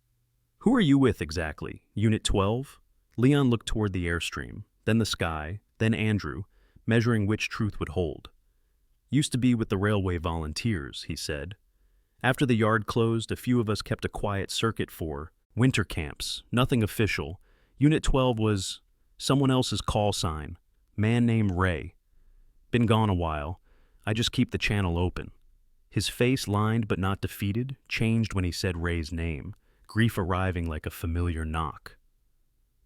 "Who are you with exactly? Unit 12? Leon looked toward the Airstream, then the sky, then Andrew, measuring which truth would hold. "Used to be with the railway volunteers," he said. "After the yard closed, a few of us kept a quiet circuit for winter camps, nothing official. Unit 12 was someone else's call sign, man named Ray. Been gone a while. I just keep the channel open." His face, lined but not defeated, changed when he said Ray's name, grief arriving like a familiar knock.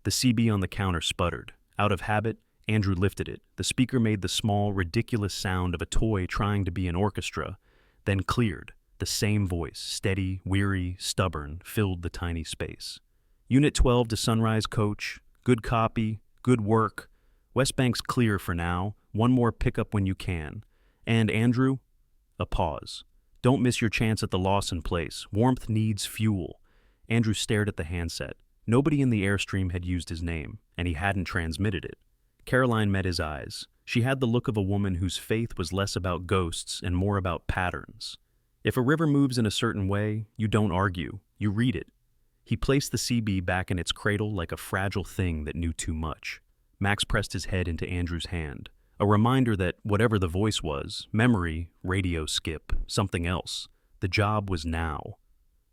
The CB on the counter sputtered. Out of habit, Andrew lifted it. The speaker made the small, ridiculous sound of a toy trying to be an orchestra, then cleared. The same voice, steady, weary, stubborn, filled the tiny space. "Unit 12 to Sunrise coach. Good copy. Good work. West Bank's clear for now. One more pickup when you can. And Andrew? A pause. Don't miss your chance at the Lawson place. Warmth needs fuel. Andrew stared at the handset. Nobody in the Airstream had used his name, and he hadn't transmitted it. Caroline met his eyes. She had the look of a woman whose faith was less about ghosts and more about patterns. If a river moves in a certain way, you don't argue, you read it. He placed the CB back in its cradle like a fragile thing that knew too much. Max pressed his head into Andrew's hand, a reminder that whatever the voice was, memory, radio skip, something else, the job was now.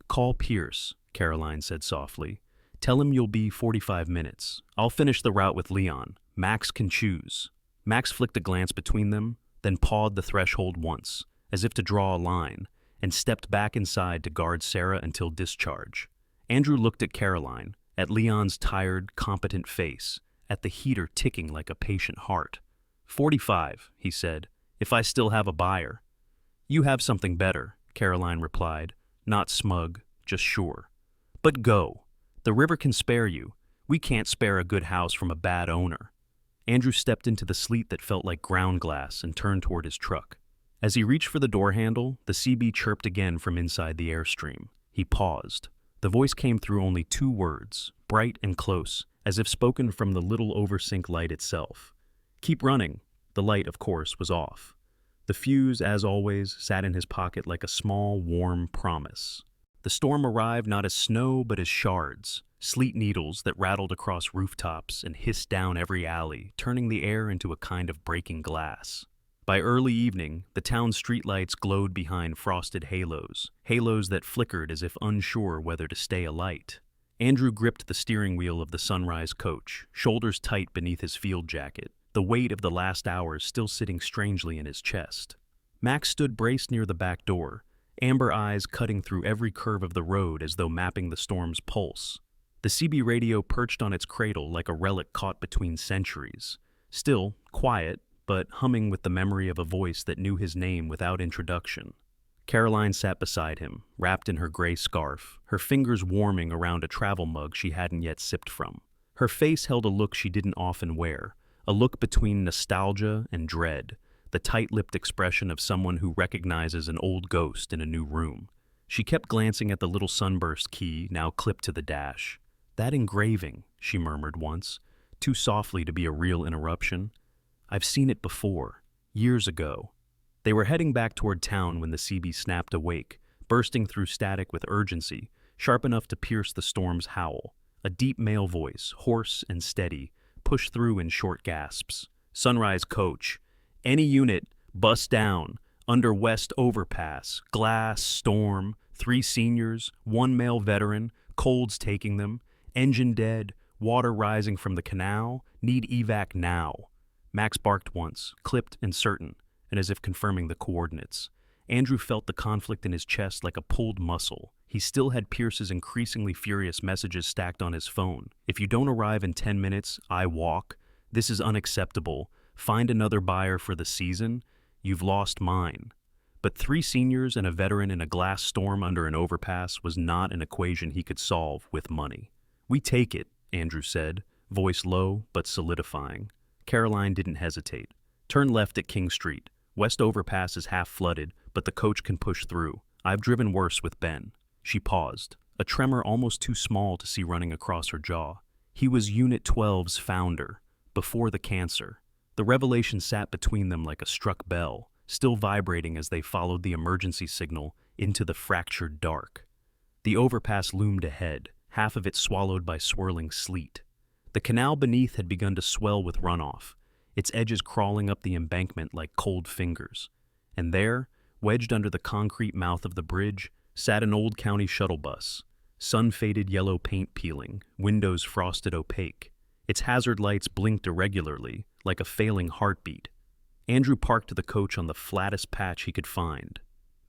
Call Pierce, Caroline said softly. Tell him you'll be 45 minutes. I'll finish the route with Leon. Max can choose. Max flicked a glance between them, then pawed the threshold once, as if to draw a line, and stepped back inside to guard Sarah until discharge. Andrew looked at Caroline, at Leon's tired, competent face, at the heater ticking like a patient heart. 45, he said, if I still have a buyer. You have something better, Caroline replied, not smug, just sure. But go. The river can spare you. We can't spare a good house from a bad owner. Andrew stepped into the sleet that felt like ground glass and turned toward his truck. As he reached for the door handle, the CB chirped again from inside the Airstream. He paused. The voice came through only 2 words, bright and close, as if spoken from the little oversink light itself. Keep running. The light, of course, was off. The fuse, as always, sat in his pocket like a small, warm promise. The storm arrived not as snow, but as shards, sleet needles that rattled across rooftops and hissed down every alley, turning the air into a kind of breaking glass. By early evening, the town's streetlights glowed behind frosted halos that flickered as if unsure whether to stay alight. Andrew gripped the steering wheel of the Sunrise coach, shoulders tight beneath his field jacket, the weight of the last hours still sitting strangely in his chest. Max stood braced near the back door, amber eyes cutting through every curve of the road as though mapping the storm's pulse. The CB radio perched on its cradle like a relic caught between centuries, still quiet, but humming with the memory of a voice that knew his name without introduction. Caroline sat beside him, wrapped in her gray scarf, her fingers warming around a travel mug she hadn't yet sipped from. Her face held a look she didn't often wear, a look between nostalgia and dread, the tight-lipped expression of someone who recognizes an old ghost in a new room. She kept glancing at the little sunburst key now clipped to the dash. That engraving, she murmured once, too softly to be a real interruption. I've seen it before, years ago. They were heading back toward town when the CB snapped awake, bursting through static with urgency, sharp enough to pierce the storm's howl. A deep male voice, hoarse and steady, pushed through in short gasps. Sunrise coach. Any unit, bust down, under West Overpass, glass, storm, 3 seniors, 1 male veteran, colds taking them, engine dead, water rising from the canal, need evac now. Max barked once, clipped and certain, and as if confirming the coordinates. Andrew felt the conflict in his chest like a pulled muscle. He still had Pierce's increasingly furious messages stacked on his phone. If you don't arrive in 10 minutes, I walk. This is unacceptable. Find another buyer for the season. You've lost mine. But 3 seniors and a veteran in a glass storm under an overpass was not an equation he could solve with money. We take it, Andrew said, voice low but solidifying. Caroline didn't hesitate. Turn left at King Street. West Overpass is half flooded, but the coach can push through. I've driven worse with Ben. She paused, a tremor almost too small to see running across her jaw. He was Unit 12's founder, before the cancer. The revelation sat between them like a struck bell, still vibrating as they followed the emergency signal into the fractured dark. The overpass loomed ahead, half of it swallowed by swirling sleet. The canal beneath had begun to swell with runoff, its edges crawling up the embankment like cold fingers. And there, wedged under the concrete mouth of the bridge, sat an old county shuttle bus, sun-faded yellow paint peeling, windows frosted opaque. Its hazard lights blinked irregularly, like a failing heartbeat. Andrew parked the coach on the flattest patch he could find.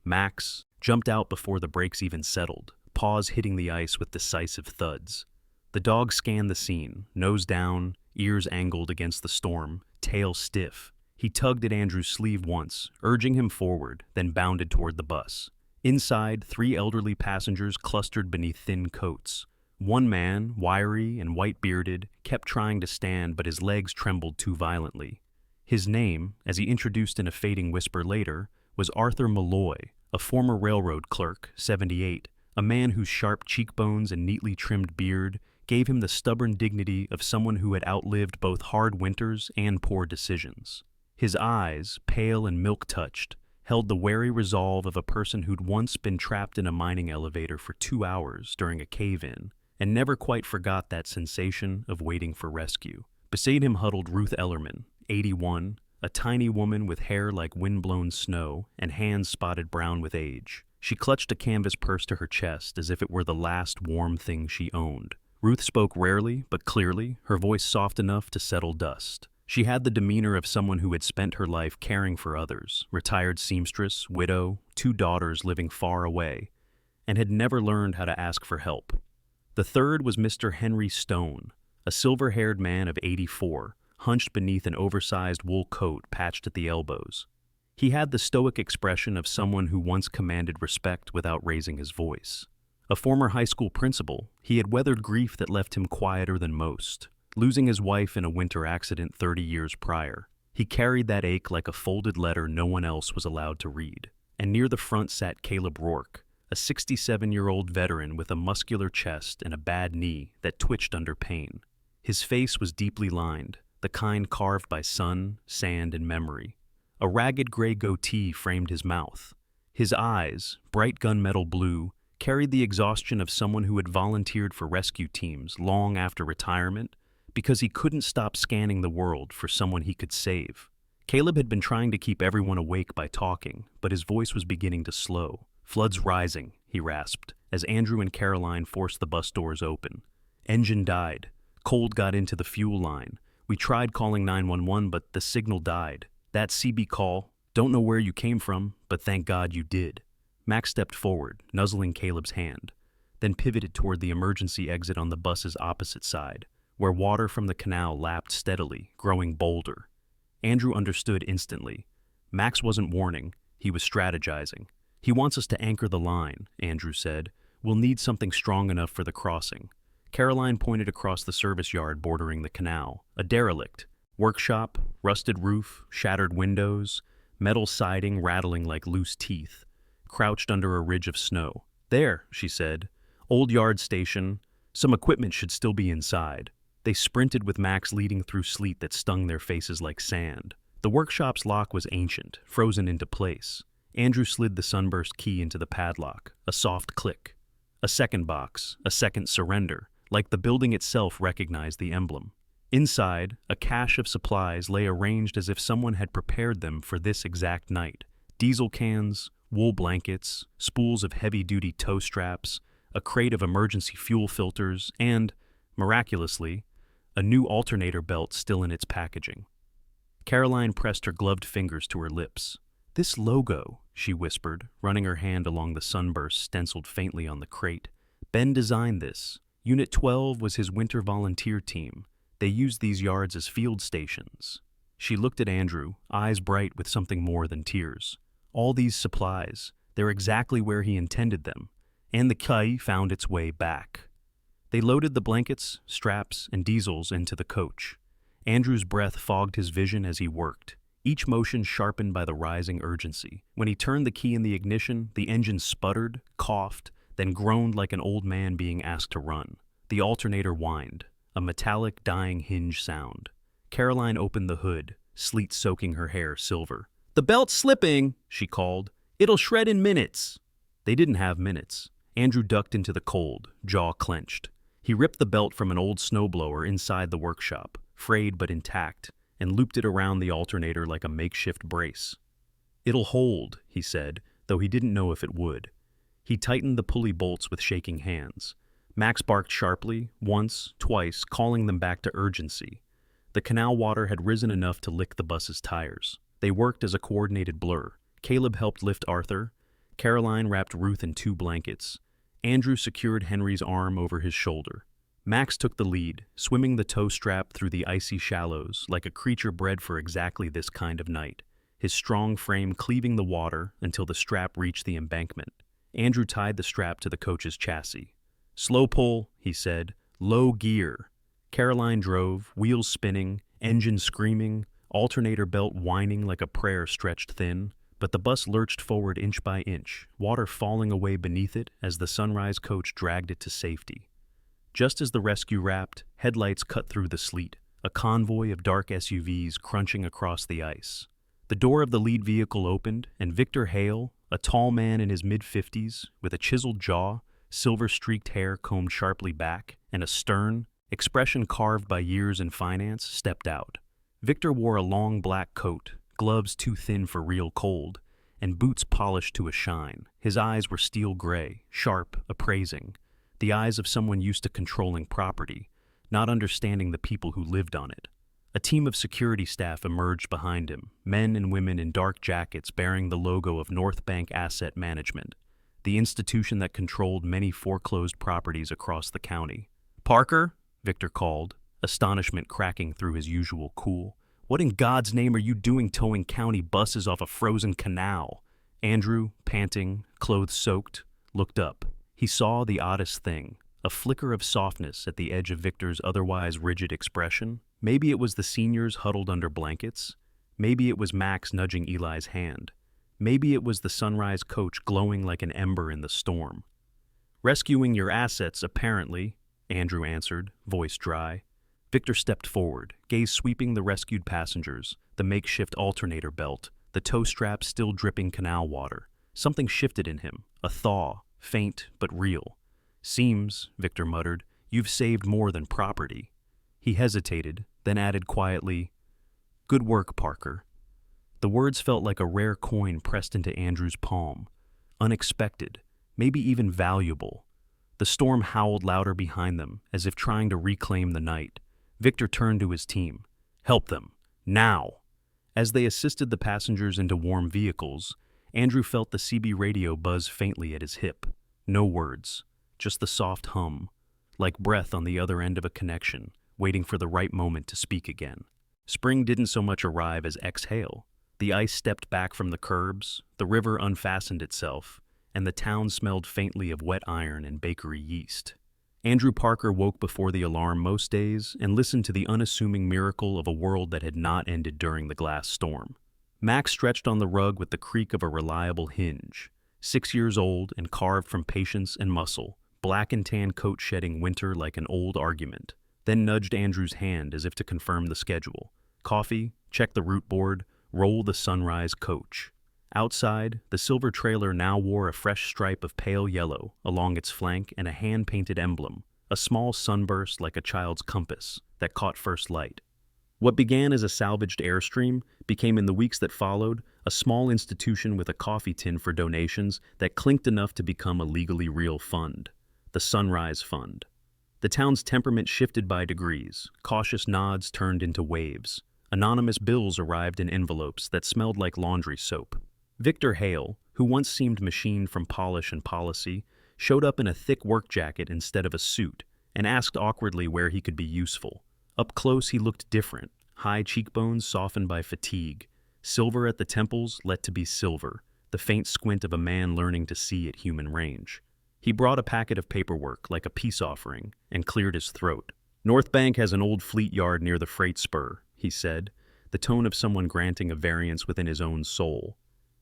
Max jumped out before the brakes even settled, paws hitting the ice with decisive thuds. The dog scanned the scene, nose down, ears angled against the storm, tail stiff. He tugged at Andrew's sleeve once, urging him forward, then bounded toward the bus. Inside, 3 elderly passengers clustered beneath thin coats. One man, wiry and white-bearded, kept trying to stand, but his legs trembled too violently. His name, as he introduced in a fading whisper later, was Arthur Malloy, a former railroad clerk, 78, a man whose sharp cheekbones and neatly trimmed beard gave him the stubborn dignity of someone who had outlived both hard winters and poor decisions. His eyes, pale and milk-touched, held the wary resolve of a person who'd once been trapped in a mining elevator for 2 hours during a cave-in, and never quite forgot that sensation of waiting for rescue. Beside him huddled Ruth Ellerman, 81, a tiny woman with hair like wind-blown snow and hands spotted brown with age. She clutched a canvas purse to her chest as if it were the last warm thing she owned. Ruth spoke rarely but clearly, her voice soft enough to settle dust. She had the demeanor of someone who had spent her life caring for others, retired seamstress, widow, 2 daughters living far away, and had never learned how to ask for help. The third was Mr. Henry Stone, a silver-haired man of 84, hunched beneath an oversized wool coat patched at the elbows. He had the stoic expression of someone who once commanded respect without raising his voice. A former high school principal, he had weathered grief that left him quieter than most, losing his wife in a winter accident 30 years prior. He carried that ache like a folded letter no one else was allowed to read. And near the front sat Caleb Rourke, a 67-year-old veteran with a muscular chest and a bad knee that twitched under pain. His face was deeply lined, the kind carved by sun, sand, and memory. A ragged gray goatee framed his mouth. His eyes, bright gunmetal blue, carried the exhaustion of someone who had volunteered for rescue teams long after retirement because he couldn't stop scanning the world for someone he could save. Caleb had been trying to keep everyone awake by talking, but his voice was beginning to slow. "Flood's rising," he rasped, as Andrew and Caroline forced the bus doors open. "Engine died. Cold got into the fuel line. We tried calling 911, but the signal died. That CB call, don't know where you came from, but thank God you did." Max stepped forward, nuzzling Caleb's hand, then pivoted toward the emergency exit on the bus's opposite side, where water from the canal lapped steadily, growing bolder. Andrew understood instantly. Max wasn't warning, he was strategizing. "He wants us to anchor the line," Andrew said. "We'll need something strong enough for the crossing." Caroline pointed across the service yard bordering the canal. A derelict. Workshop, rusted roof, shattered windows, metal siding rattling like loose teeth, crouched under a ridge of snow. "There," she said. "Old yard station. Some equipment should still be inside." They sprinted with Max leading through sleet that stung their faces like sand. The workshop's lock was ancient, frozen into place. Andrew slid the sunburst key into the padlock. A soft click. A second box, a second surrender, like the building itself recognized the emblem. Inside, a cache of supplies lay arranged as if someone had prepared them for this exact night. Diesel cans, wool blankets, spools of heavy-duty tow straps, a crate of emergency fuel filters, and, miraculously, a new alternator belt still in its packaging. Caroline pressed her gloved fingers to her lips. "This logo," she whispered, running her hand along the sunburst stenciled faintly on the crate. "Ben designed this. Unit 12 was his winter volunteer team. They used these yards as field stations." She looked at Andrew, eyes bright with something more than tears. "All these supplies, they're exactly where he intended them, and the key found its way back." They loaded the blankets, straps, and diesels into the coach. Andrew's breath fogged his vision as he worked, each motion sharpened by the rising urgency. When he turned the key in the ignition, the engine sputtered, coughed, then groaned like an old man being asked to run. The alternator whined, a metallic, dying hinge sound. Caroline opened the hood, sleet soaking her hair silver. "The belt's slipping," she called. "It'll shred in minutes." They didn't have minutes. Andrew ducked into the cold, jaw clenched. He ripped the belt from an old snowblower inside the workshop, frayed but intact, and looped it around the alternator like a makeshift brace. "It'll hold," he said, though he didn't know if it would. He tightened the pulley bolts with shaking hands. Max barked sharply, once, twice, calling them back to urgency. The canal water had risen enough to lick the bus's tires. They worked as a coordinated blur. Caleb helped lift Arthur. Caroline wrapped Ruth in 2 blankets. Andrew secured Henry's arm over his shoulder. Max took the lead, swimming the tow strap through the icy shallows like a creature bred for exactly this kind of night, his strong frame cleaving the water until the strap reached the embankment. Andrew tied the strap to the coach's chassis. "Slow pull," he said. "Low gear." Caroline drove, wheels spinning, engine screaming, alternator belt whining like a prayer stretched thin, but the bus lurched forward inch by inch, water falling away beneath it as the Sunrise coach dragged it to safety. Just as the rescue wrapped, headlights cut through the sleet, a convoy of dark SUVs crunching across the ice. The door of the lead vehicle opened, and Victor Hale, a tall man in his mid-50s, with a chiseled jaw, silver-streaked hair combed sharply back, and a stern, expression carved by years in finance, stepped out. Victor wore a long black coat, gloves too thin for real cold, and boots polished to a shine. His eyes were steel gray, sharp, appraising, the eyes of someone used to controlling property, not understanding the people who lived on it. A team of security staff emerged behind him, men and women in dark jackets bearing the logo of North Bank Asset Management, the institution that controlled many foreclosed properties across the county. "Parker?" Victor called, astonishment cracking through his usual cool. "What in God's name are you doing towing county buses off a frozen canal?" Andrew, panting, clothes soaked, looked up. He saw the oddest thing, a flicker of softness at the edge of Victor's otherwise rigid expression. Maybe it was the seniors huddled under blankets. Maybe it was Max nudging Eli's hand. Maybe it was the Sunrise coach glowing like an ember in the storm. "Rescuing your assets, apparently," Andrew answered, voice dry. Victor stepped forward, gaze sweeping the rescued passengers, the makeshift alternator belt, the tow strap still dripping canal water. Something shifted in him, a thaw, faint but real. "Seems," Victor muttered, "you've saved more than property." He hesitated, then added quietly, "Good work, Parker." The words felt like a rare coin pressed into Andrew's palm. Unexpected, maybe even valuable. The storm howled louder behind them, as if trying to reclaim the night. Victor turned to his team. "Help them. Now!" As they assisted the passengers into warm vehicles, Andrew felt the CB radio buzz faintly at his hip. No words, just the soft hum, like breath on the other end of a connection, waiting for the right moment to speak again. Spring didn't so much arrive as exhale. The ice stepped back from the curbs, the river unfastened itself, and the town smelled faintly of wet iron and bakery yeast. Andrew Parker woke before the alarm most days and listened to the unassuming miracle of a world that had not ended during the glass storm. Max stretched on the rug with the creak of a reliable hinge. 6 years old and carved from patience and muscle, black and tan coat shedding winter like an old argument, then nudged Andrew's hand as if to confirm the schedule. Coffee, check the route board, roll the Sunrise coach. Outside, the silver trailer now wore a fresh stripe of pale yellow along its flank and a hand-painted emblem, a small sunburst like a child's compass that caught first light. What began as a salvaged Airstream became in the weeks that followed a small institution with a coffee tin for donations that clinked enough to become a legally real fund, the Sunrise Fund. The town's temperament shifted by degrees, cautious nods turned into waves. Anonymous bills arrived in envelopes that smelled like laundry soap. Victor Hale, who once seemed machined from polish and policy, showed up in a thick work jacket instead of a suit and asked awkwardly where he could be useful. Up close he looked different, high cheekbones softened by fatigue, silver at the temples let to be silver, the faint squint of a man learning to see at human range. He brought a packet of paperwork like a peace offering and cleared his throat. "North Bank has an old fleet yard near the freight spur," he said, the tone of someone granting a variance within his own soul.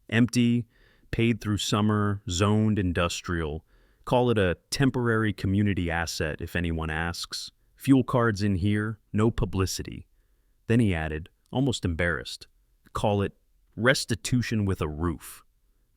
"Empty, paid through summer, zoned industrial. Call it a temporary community asset if anyone asks. Fuel cards in here, no publicity." Then he added, almost embarrassed, "Call it restitution with a roof."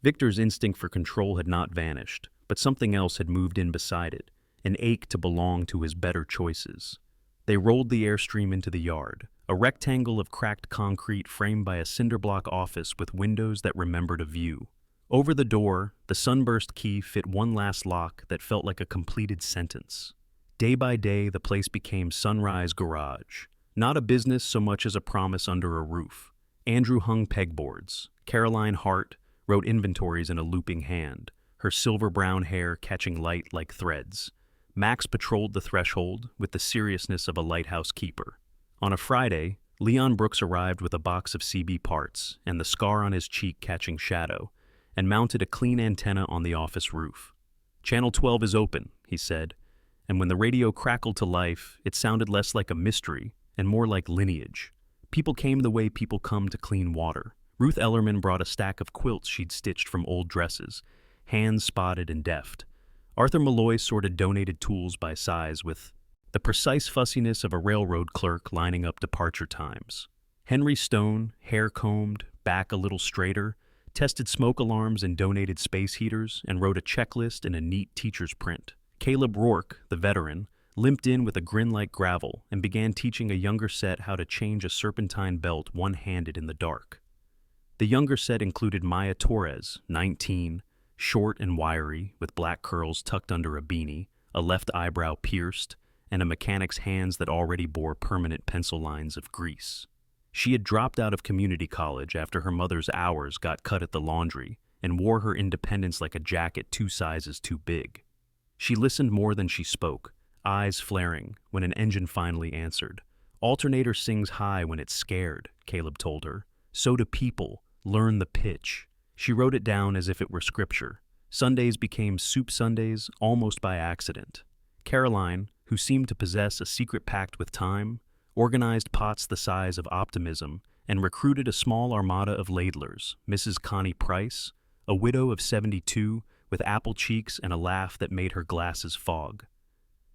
Victor's instinct for control had not vanished, but something else had moved in beside it, an ache to belong to his better choices. They rolled the Airstream into the yard, a rectangle of cracked concrete framed by a cinder-block office with windows that remembered a view. Over the door, the sunburst key fit one last lock that felt like a completed sentence. Day by day, the place became Sunrise Garage. Not a business so much as a promise under a roof. Andrew hung pegboards. Caroline Hart wrote inventories in a looping hand, her silver-brown hair catching light like threads. Max patrolled the threshold with the seriousness of a lighthouse keeper. On a Friday, Leon Brooks arrived with a box of CB parts and the scar on his cheek catching shadow, and mounted a clean antenna on the office roof. "Channel 12 is open," he said, and when the radio crackled to life, it sounded less like a mystery and more like lineage. People came the way people come to clean water. Ruth Ellerman brought a stack of quilts she'd stitched from old dresses, hands spotted and deft. Arthur Malloy sorted donated tools by size with the precise fussiness of a railroad clerk lining up departure times. Henry Stone, hair combed, back a little straighter, tested smoke alarms and donated space heaters and wrote a checklist in a neat teacher's print. Caleb Rourke, the veteran, limped in with a grin like gravel and began teaching a younger set how to change a serpentine belt one-handed in the dark. The younger set included Maya Torres, 19, short and wiry, with black curls tucked under a beanie, a left eyebrow pierced, and a mechanic's hands that already bore permanent pencil lines of grease. She had dropped out of community college after her mother's hours got cut at the laundry and wore her independence like a jacket 2 sizes too big. She listened more than she spoke, eyes flaring, when an engine finally answered. "Alternator sings high when it's scared," Caleb told her. "So do people. Learn the pitch." She wrote it down as if it were scripture. Sundays became soup Sundays almost by accident. Caroline, who seemed to possess a secret pact with time, organized pots the size of optimism and recruited a small armada of ladlers. Mrs. Connie Price, a widow of 72 with apple cheeks and a laugh that made her glasses fog.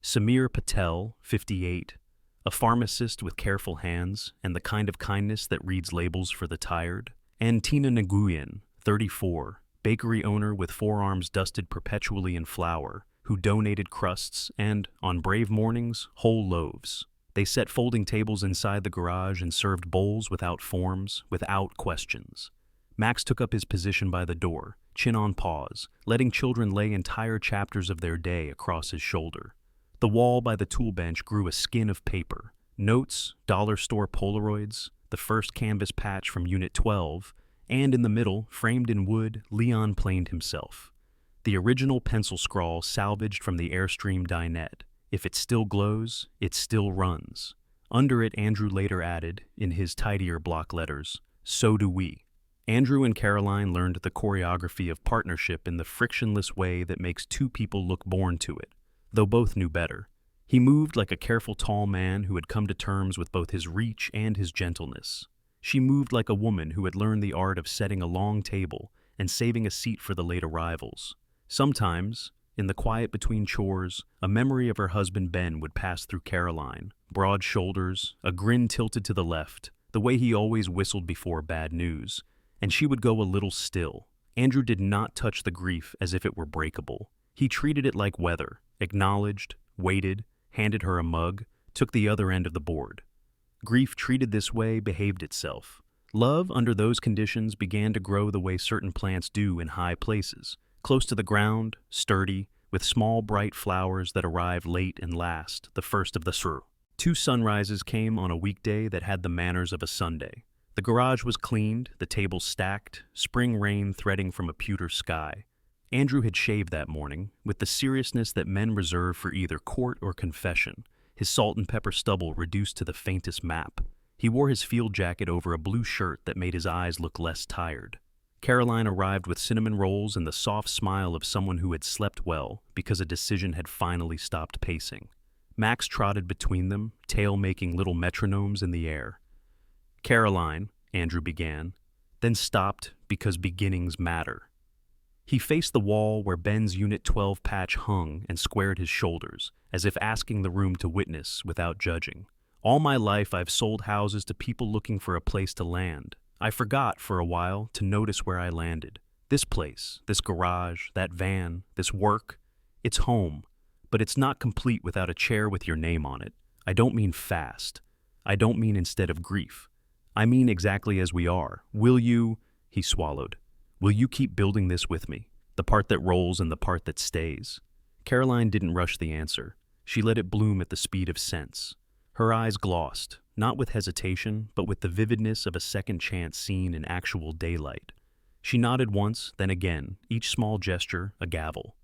Samir Patel, 58, a pharmacist with careful hands and the kind of kindness that reads labels for the tired. And Tina Nguyen, 34, bakery owner with forearms dusted perpetually in flour, who donated crusts and, on brave mornings, whole loaves. They set folding tables inside the garage and served bowls without forms, without questions. Max took up his position by the door, chin on paws, letting children lay entire chapters of their day across his shoulder. The wall by the tool bench grew a skin of paper. Notes, dollar store Polaroids, the first canvas patch from Unit 12, and in the middle, framed in wood, Leon planed himself. The original pencil scrawl salvaged from the Airstream dinette. "If it still glows, it still runs." Under it, Andrew later added, in his tidier block letters, "So do we." Andrew and Caroline learned the choreography of partnership in the frictionless way that makes 2 people look born to it, though both knew better. He moved like a careful tall man who had come to terms with both his reach and his gentleness. She moved like a woman who had learned the art of setting a long table and saving a seat for the late arrivals. Sometimes, in the quiet between chores, a memory of her husband Ben would pass through Caroline. Broad shoulders, a grin tilted to the left, the way he always whistled before bad news, and she would go a little still. Andrew did not touch the grief as if it were breakable. He treated it like weather, acknowledged, waited, handed her a mug, took the other end of the board. Grief treated this way behaved itself. Love, under those conditions, began to grow the way certain plants do in high places, close to the ground, sturdy, with small bright flowers that arrive late and last, the first of the sru. 2 sunrises came on a weekday that had the manners of a Sunday. The garage was cleaned, the tables stacked, spring rain threading from a pewter sky. Andrew had shaved that morning, with the seriousness that men reserve for either court or confession, his salt and pepper stubble reduced to the faintest map. He wore his field jacket over a blue shirt that made his eyes look less tired. Caroline arrived with cinnamon rolls and the soft smile of someone who had slept well because a decision had finally stopped pacing. Max trotted between them, tail making little metronomes in the air. "Caroline," Andrew began, then stopped because beginnings matter. He faced the wall where Ben's Unit 12 patch hung and squared his shoulders, as if asking the room to witness without judging. "All my life I've sold houses to people looking for a place to land. I forgot, for a while, to notice where I landed. This place, this garage, that van, this work, it's home. But it's not complete without a chair with your name on it. I don't mean fast. I don't mean instead of grief. I mean exactly as we are. Will you," he swallowed, "will you keep building this with me? The part that rolls and the part that stays?" Caroline didn't rush the answer. She let it bloom at the speed of sense. Her eyes glossed, not with hesitation, but with the vividness of a second chance seen in actual daylight. She nodded once, then again, each small gesture a gavel.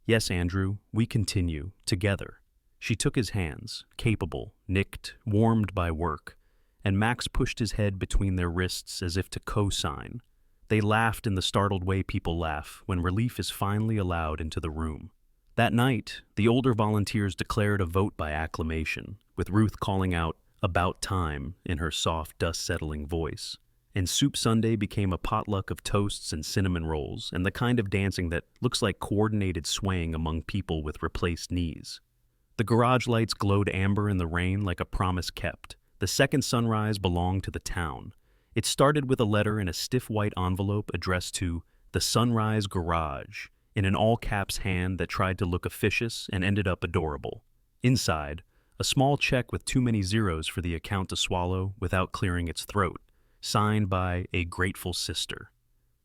"Yes, Andrew, we continue, together." She took his hands, capable, nicked, warmed by work, and Max pushed his head between their wrists as if to co-sign. They laughed in the startled way people laugh when relief is finally allowed into the room. That night, the older volunteers declared a vote by acclamation, with Ruth calling out, "About time," in her soft, dust-settling voice. And Soup Sunday became a potluck of toasts and cinnamon rolls, and the kind of dancing that looks like coordinated swaying among people with replaced knees. The garage lights glowed amber in the rain like a promise kept. The second sunrise belonged to the town. It started with a letter in a stiff white envelope addressed to the Sunrise Garage, in an all-caps hand that tried to look officious and ended up adorable. Inside, a small check with too many zeros for the account to swallow without clearing its throat, signed by a grateful sister.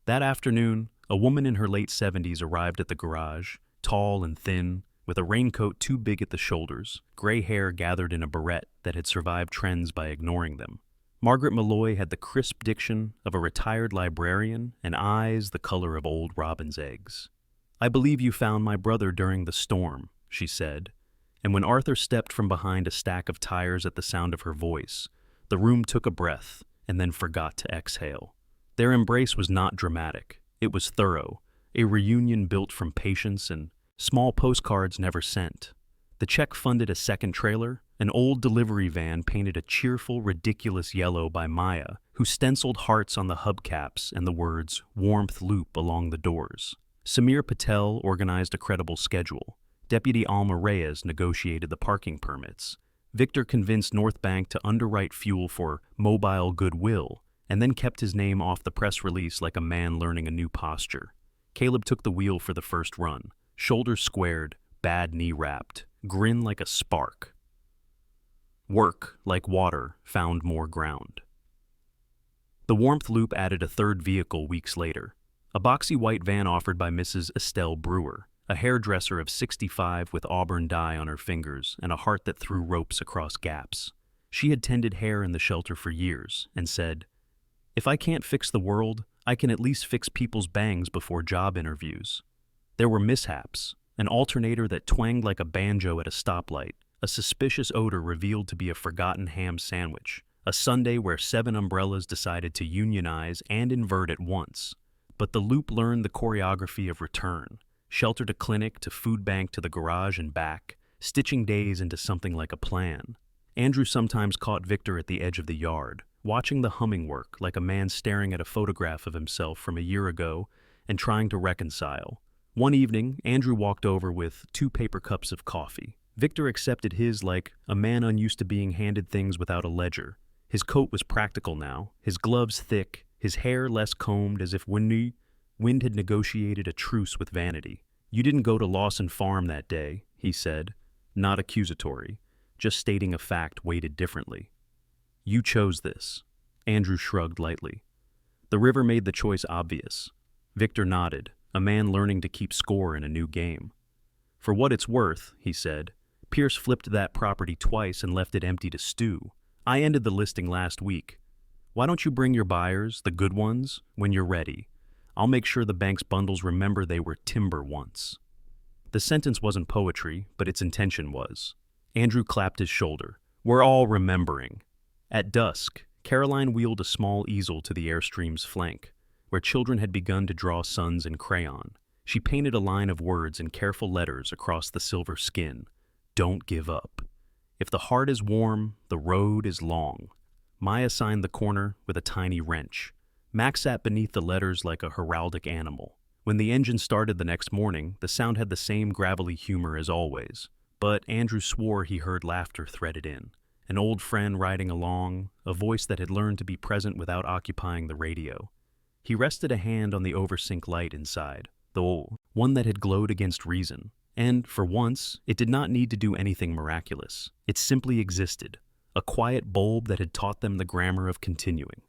That afternoon, a woman in her late 70s arrived at the garage, tall and thin, with a raincoat too big at the shoulders, gray hair gathered in a barrette that had survived trends by ignoring them. Margaret Malloy had the crisp diction of a retired librarian and eyes the color of old robin's eggs. "I believe you found my brother during the storm," she said, and when Arthur stepped from behind a stack of tires at the sound of her voice, the room took a breath and then forgot to exhale. Their embrace was not dramatic. It was thorough, a reunion built from patience and small postcards never sent. The check funded a second trailer. An old delivery van painted a cheerful, ridiculous yellow by Maya, who stenciled hearts on the hubcaps and the words "Warmth Loop" along the doors. Samir Patel organized a credible schedule. Deputy Alma Reyes negotiated the parking permits. Victor convinced North Bank to underwrite fuel for Mobile Goodwill, and then kept his name off the press release like a man learning a new posture. Caleb took the wheel for the first run, shoulders squared, bad knee wrapped, grin like a spark. Work, like water, found more ground. The Warmth Loop added a third vehicle weeks later, a boxy white van offered by Mrs. Estelle Brewer, a hairdresser of 65 with auburn dye on her fingers and a heart that threw ropes across gaps. She had tended hair in the shelter for years and said, "If I can't fix the world, I can at least fix people's bangs before job interviews." There were mishaps, an alternator that twanged like a banjo at a stoplight, a suspicious odor revealed to be a forgotten ham sandwich, a Sunday where 7 umbrellas decided to unionize and invert at once. But the loop learned the choreography of return, shelter to clinic to food bank to the garage and back, stitching days into something like a plan. Andrew sometimes caught Victor at the edge of the yard, watching the humming work like a man staring at a photograph of himself from a year ago and trying to reconcile. One evening, Andrew walked over with 2 paper cups of coffee. Victor accepted his like a man unused to being handed things without a ledger. His coat was practical now, his gloves thick, his hair less combed as if wind had negotiated a truce with vanity. "You didn't go to Lawson Farm that day," he said, not accusatory, just stating a fact weighted differently. "You chose this." Andrew shrugged lightly. The river made the choice obvious. Victor nodded, a man learning to keep score in a new game. "For what it's worth," he said, "Pierce flipped that property twice and left it empty to stew. I ended the listing last week. Why don't you bring your buyers, the good ones, when you're ready? I'll make sure the bank's bundles remember they were timber once." The sentence wasn't poetry, but its intention was. Andrew clapped his shoulder. "We're all remembering." At dusk, Caroline wheeled a small easel to the Airstream's flank, where children had begun to draw suns in crayon. She painted a line of words in careful letters across the silver skin. "Don't give up. If the heart is warm, the road is long." Maya signed the corner with a tiny wrench. Max sat beneath the letters like a heraldic animal. When the engine started the next morning, the sound had the same gravelly humor as always, but Andrew swore he heard laughter threaded in. An old friend riding along, a voice that had learned to be present without occupying the radio. He rested a hand on the oversync light inside, though one that had glowed against reason. And, for once, it did not need to do anything miraculous. It simply existed, a quiet bulb that had taught them the grammar of continuing.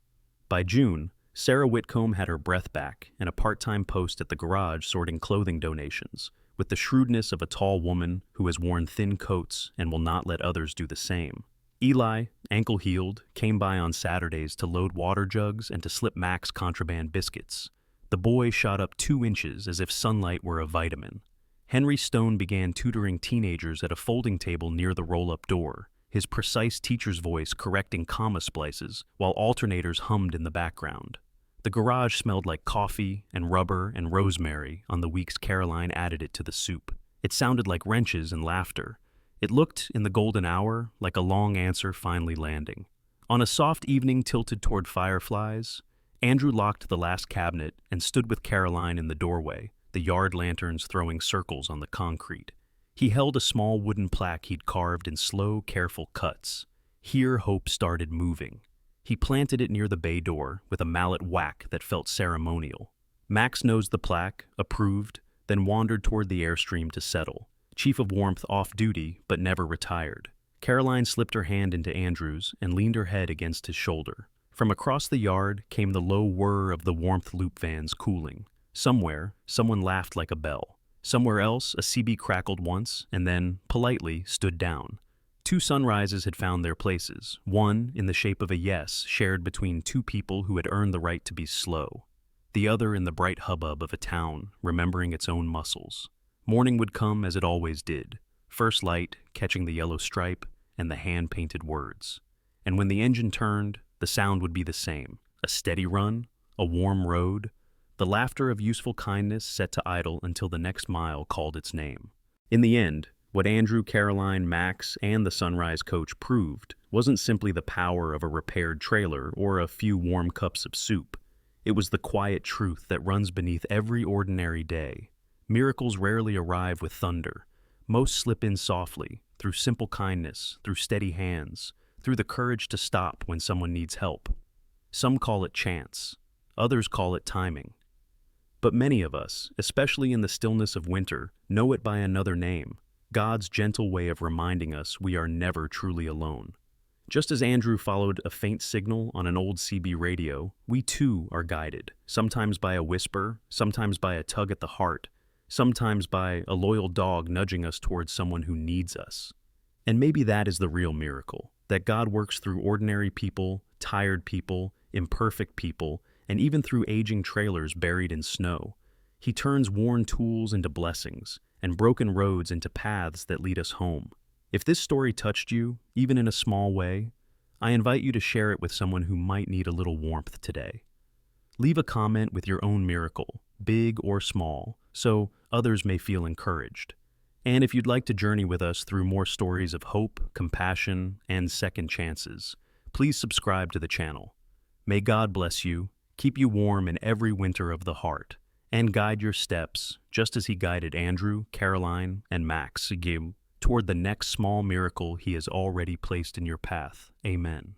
By June, Sarah Whitcomb had her breath back and a part-time post at the garage sorting clothing donations, with the shrewdness of a tall woman who has worn thin coats and will not let others do the same. Eli, ankle-heeled, came by on Saturdays to load water jugs and to slip Max contraband biscuits. The boy shot up 2 inches as if sunlight were a vitamin. Henry Stone began tutoring teenagers at a folding table near the roll-up door, his precise teacher's voice correcting comma splices while alternators hummed in the background. The garage smelled like coffee and rubber and rosemary on the weeks Caroline added it to the soup. It sounded like wrenches and laughter. It looked, in the golden hour, like a long answer finally landing. On a soft evening tilted toward fireflies, Andrew locked the last cabinet and stood with Caroline in the doorway, the yard lanterns throwing circles on the concrete. He held a small wooden plaque he'd carved in slow, careful cuts. Here hope started moving. He planted it near the bay door with a mallet whack that felt ceremonial. Max nosed the plaque, approved, then wandered toward the airstream to settle, chief of warmth off duty but never retired. Caroline slipped her hand into Andrew's and leaned her head against his shoulder. From across the yard came the low whir of the warmth loop vans cooling. Somewhere, someone laughed like a bell. Somewhere else, a CB crackled once and then, politely, stood down. Two sunrises had found their places, one in the shape of a yes shared between two people who had earned the right to be slow, the other in the bright hubbub of a town remembering its own muscles. Morning would come as it always did, first light catching the yellow stripe and the hand-painted words. And when the engine turned, the sound would be the same, a steady run, a warm road, the laughter of useful kindness set to idle until the next mile called its name. In the end, what Andrew, Caroline, Max, and the Sunrise coach proved wasn't simply the power of a repaired trailer or a few warm cups of soup. It was the quiet truth that runs beneath every ordinary day. Miracles rarely arrive with thunder. Most slip in softly, through simple kindness, through steady hands, through the courage to stop when someone needs help. Some call it chance. Others call it timing. But many of us, especially in the stillness of winter, know it by another name. God's gentle way of reminding us we are never truly alone. Just as Andrew followed a faint signal on an old CB radio, we too are guided, sometimes by a whisper, sometimes by a tug at the heart, sometimes by a loyal dog nudging us towards someone who needs us. And maybe that is the real miracle, that God works through ordinary people, tired people, imperfect people, and even through aging trailers buried in snow. He turns worn tools into blessings, and broken roads into paths that lead us home. If this story touched you, even in a small way, I invite you to share it with someone who might need a little warmth today. Leave a comment with your own miracle, big or small, so others may feel encouraged. And if you'd like to journey with us through more stories of hope, compassion, and second chances, please subscribe to the channel. May God bless you, keep you warm in every winter of the heart, and guide your steps, just as he guided Andrew, Caroline, and Max toward the next small miracle he has already placed in your path. Amen.